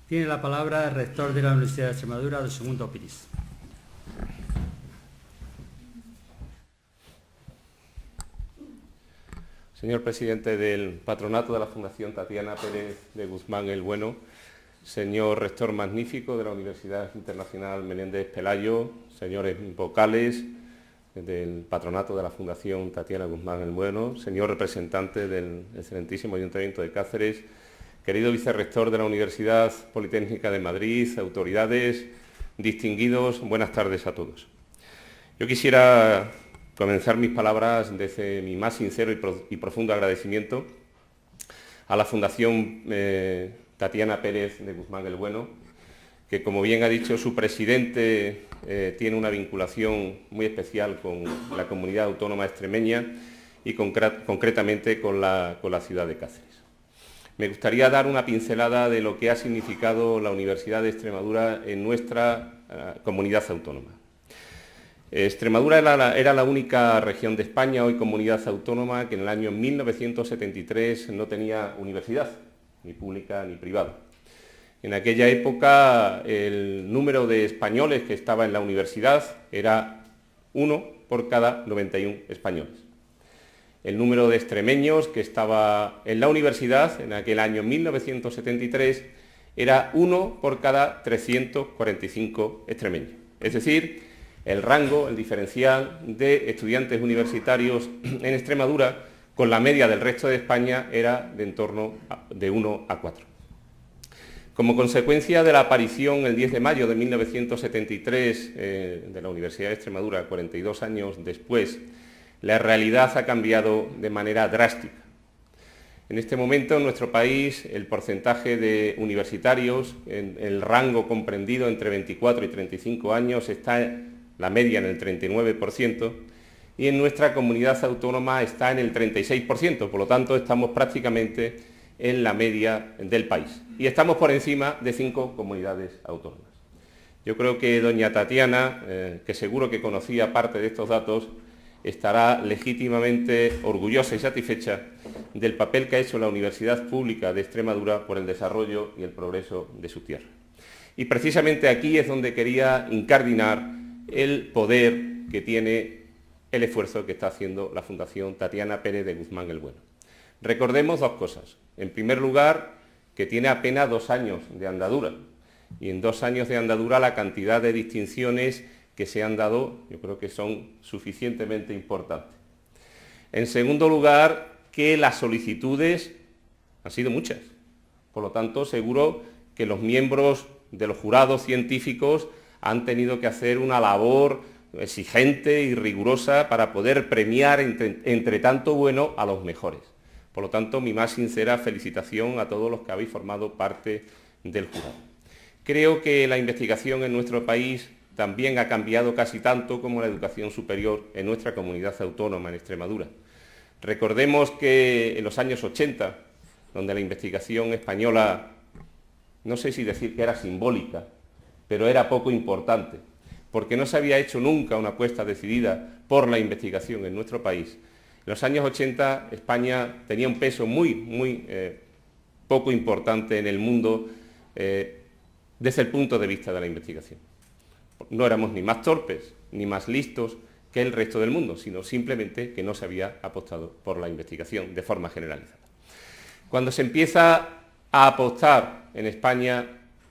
S1: Tiene la palabra el rector de la Universidad de Extremadura, don Segundo Piris.
S7: Señor presidente del Patronato de la Fundación Tatiana Pérez de Guzmán el Bueno, señor rector magnífico de la Universidad Internacional Menéndez Pelayo, señores vocales del Patronato de la Fundación Tatiana Guzmán el Bueno, señor representante del excelentísimo Ayuntamiento de Cáceres, querido vicerrector de la Universidad Politécnica de Madrid, autoridades, distinguidos, buenas tardes a todos. Yo quisiera comenzar mis palabras desde mi más sincero y profundo agradecimiento a la Fundación Tatiana Pérez de Guzmán el Bueno, que, como bien ha dicho su presidente, tiene una vinculación muy especial con la comunidad autónoma extremeña y concretamente con la ciudad de Cáceres. Me gustaría dar una pincelada de lo que ha significado la Universidad de Extremadura en nuestra comunidad autónoma. Extremadura era la única región de España, hoy comunidad autónoma, que en el año 1973 no tenía universidad, ni pública ni privada. En aquella época el número de españoles que estaba en la universidad era 1 por cada 91 españoles. El número de extremeños que estaba en la universidad en aquel año 1973 era 1 por cada 345 extremeños. Es decir, el rango, el diferencial de estudiantes universitarios en Extremadura con la media del resto de España era de en torno de 1 a 4. Como consecuencia de la aparición el 10 de mayo de 1973 de la Universidad de Extremadura, 42 años después, la realidad ha cambiado de manera drástica. En este momento en nuestro país el porcentaje de universitarios en el rango comprendido entre 24 y 35 años está la media en el 39% y en nuestra comunidad autónoma está en el 36%, por lo tanto estamos prácticamente en la media del país y estamos por encima de 5 comunidades autónomas. Yo creo que doña Tatiana, que seguro que conocía parte de estos datos, estará legítimamente orgullosa y satisfecha del papel que ha hecho la Universidad Pública de Extremadura por el desarrollo y el progreso de su tierra. Y precisamente aquí es donde quería incardinar el poder que tiene el esfuerzo que está haciendo la Fundación Tatiana Pérez de Guzmán el Bueno. Recordemos dos cosas. En primer lugar, que tiene apenas 2 años de andadura. Y en 2 años de andadura la cantidad de distinciones que se han dado, yo creo que son suficientemente importantes. En segundo lugar, que las solicitudes han sido muchas. Por lo tanto, seguro que los miembros de los jurados científicos han tenido que hacer una labor exigente y rigurosa para poder premiar entre tanto bueno a los mejores. Por lo tanto, mi más sincera felicitación a todos los que habéis formado parte del jurado. Creo que la investigación en nuestro país también ha cambiado casi tanto como la educación superior en nuestra comunidad autónoma en Extremadura. Recordemos que en los años 80 donde la investigación española, no sé si decir que era simbólica, pero era poco importante, porque no se había hecho nunca una apuesta decidida por la investigación en nuestro país. En los años 80 España tenía un peso muy poco importante en el mundo desde el punto de vista de la investigación. No éramos ni más torpes ni más listos que el resto del mundo, sino simplemente que no se había apostado por la investigación de forma generalizada. Cuando se empieza a apostar en España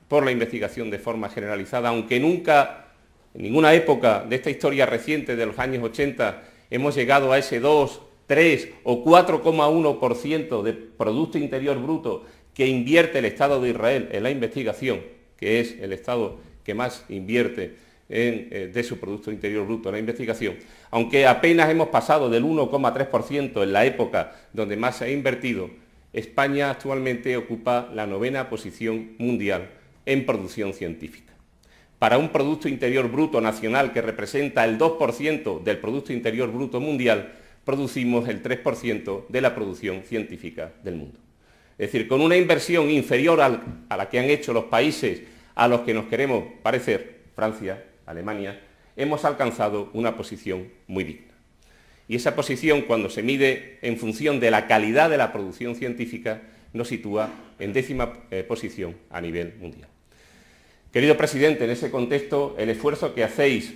S7: por la investigación de forma generalizada, aunque nunca, en ninguna época de esta historia reciente de los años 80, hemos llegado a ese 2, 3 o 4,1% de Producto Interior Bruto que invierte el Estado de Israel en la investigación, que es el Estado que más invierte de su Producto Interior Bruto en la investigación, aunque apenas hemos pasado del 1,3% en la época donde más se ha invertido, España actualmente ocupa la 9ª posición mundial en producción científica. Para un Producto Interior Bruto nacional que representa el 2% del Producto Interior Bruto mundial, producimos el 3% de la producción científica del mundo. Es decir, con una inversión inferior a la que han hecho los países a los que nos queremos parecer, Francia, Alemania, hemos alcanzado una posición muy digna. Y esa posición, cuando se mide en función de la calidad de la producción científica, nos sitúa en 10ª posición a nivel mundial. Querido presidente, en ese contexto, el esfuerzo que hacéis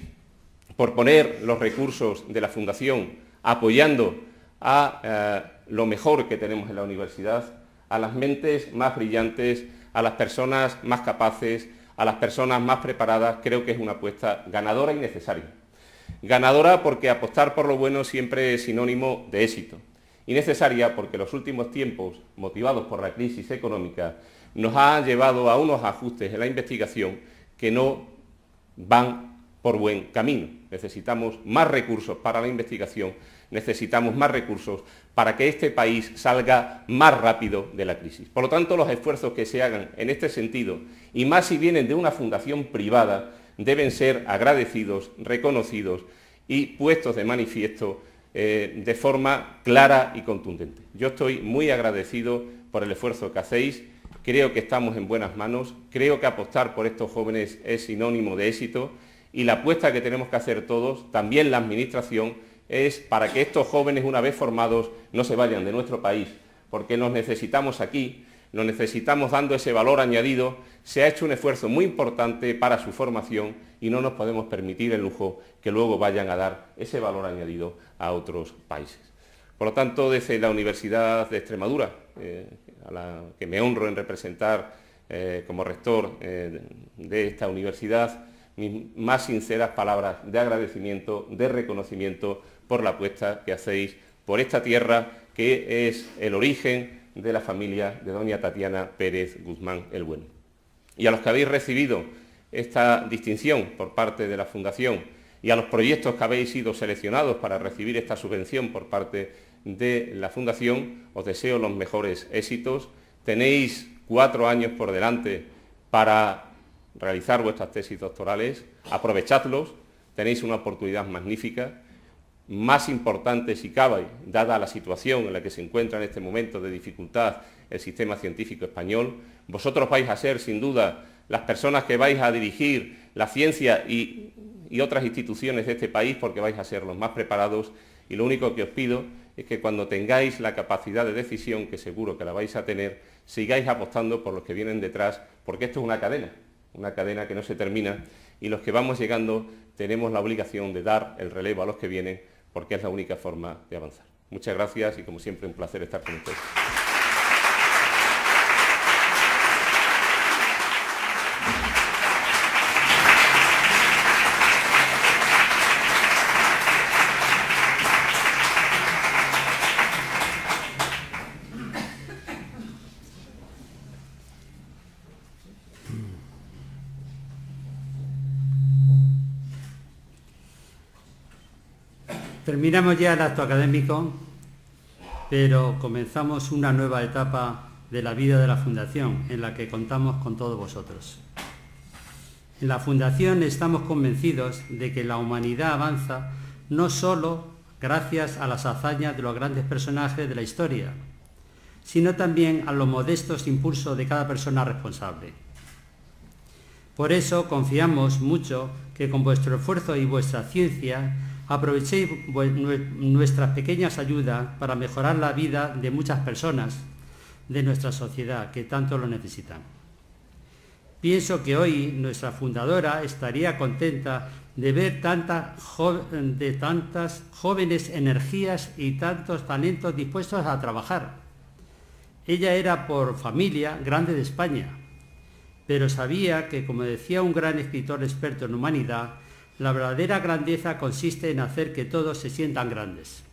S7: por poner los recursos de la Fundación apoyando a lo mejor que tenemos en la universidad, a las mentes más brillantes, a las personas más capaces, a las personas más preparadas, creo que es una apuesta ganadora y necesaria. Ganadora porque apostar por lo bueno siempre es sinónimo de éxito. Y necesaria porque los últimos tiempos, motivados por la crisis económica, nos han llevado a unos ajustes en la investigación que no van por buen camino. Necesitamos más recursos para la investigación, necesitamos más recursos para que este país salga más rápido de la crisis. Por lo tanto, los esfuerzos que se hagan en este sentido, y más si vienen de una fundación privada, deben ser agradecidos, reconocidos y puestos de manifiesto de forma clara y contundente. Yo estoy muy agradecido por el esfuerzo que hacéis, creo que estamos en buenas manos, creo que apostar por estos jóvenes es sinónimo de éxito y la apuesta que tenemos que hacer todos, también la Administración, es para que estos jóvenes, una vez formados, no se vayan de nuestro país, porque nos necesitamos aquí, nos necesitamos dando ese valor añadido. Se ha hecho un esfuerzo muy importante para su formación y no nos podemos permitir el lujo que luego vayan a dar ese valor añadido a otros países. Por lo tanto, desde la Universidad de Extremadura, a la que me honro en representar como rector de esta universidad, mis más sinceras palabras de agradecimiento, de reconocimiento por la apuesta que hacéis por esta tierra que es el origen de la familia de doña Tatiana Pérez Guzmán el Bueno. Y a los que habéis recibido esta distinción por parte de la Fundación y a los proyectos que habéis sido seleccionados para recibir esta subvención por parte de la Fundación, os deseo los mejores éxitos. Tenéis 4 años por delante para realizar vuestras tesis doctorales, aprovechadlos, tenéis una oportunidad magnífica, más importante si cabe, dada la situación en la que se encuentra en este momento de dificultad el sistema científico español. Vosotros vais a ser, sin duda, las personas que vais a dirigir la ciencia y otras instituciones de este país, porque vais a ser los más preparados, y lo único que os pido es que cuando tengáis la capacidad de decisión, que seguro que la vais a tener, sigáis apostando por los que vienen detrás, porque esto es una cadena que no se termina, y los que vamos llegando tenemos la obligación de dar el relevo a los que vienen, porque es la única forma de avanzar. Muchas gracias y, como siempre, un placer estar con ustedes.
S1: Terminamos ya el acto académico, pero comenzamos una nueva etapa de la vida de la Fundación, en la que contamos con todos vosotros. En la Fundación estamos convencidos de que la humanidad avanza no solo gracias a las hazañas de los grandes personajes de la historia, sino también a los modestos impulsos de cada persona responsable. Por eso confiamos mucho que con vuestro esfuerzo y vuestra ciencia aprovechéis nuestras pequeñas ayudas para mejorar la vida de muchas personas de nuestra sociedad que tanto lo necesitan. Pienso que hoy nuestra fundadora estaría contenta de ver tantas jóvenes energías y tantos talentos dispuestos a trabajar. Ella era por familia grande de España, pero sabía que, como decía un gran escritor experto en humanidad, la verdadera grandeza consiste en hacer que todos se sientan grandes.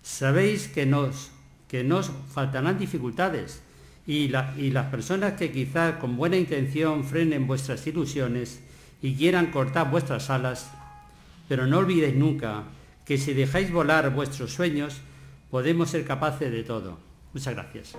S1: Sabéis que nos faltarán dificultades y las personas que quizás con buena intención frenen vuestras ilusiones y quieran cortar vuestras alas, pero no olvidéis nunca que si dejáis volar vuestros sueños, podemos ser capaces de todo. Muchas gracias.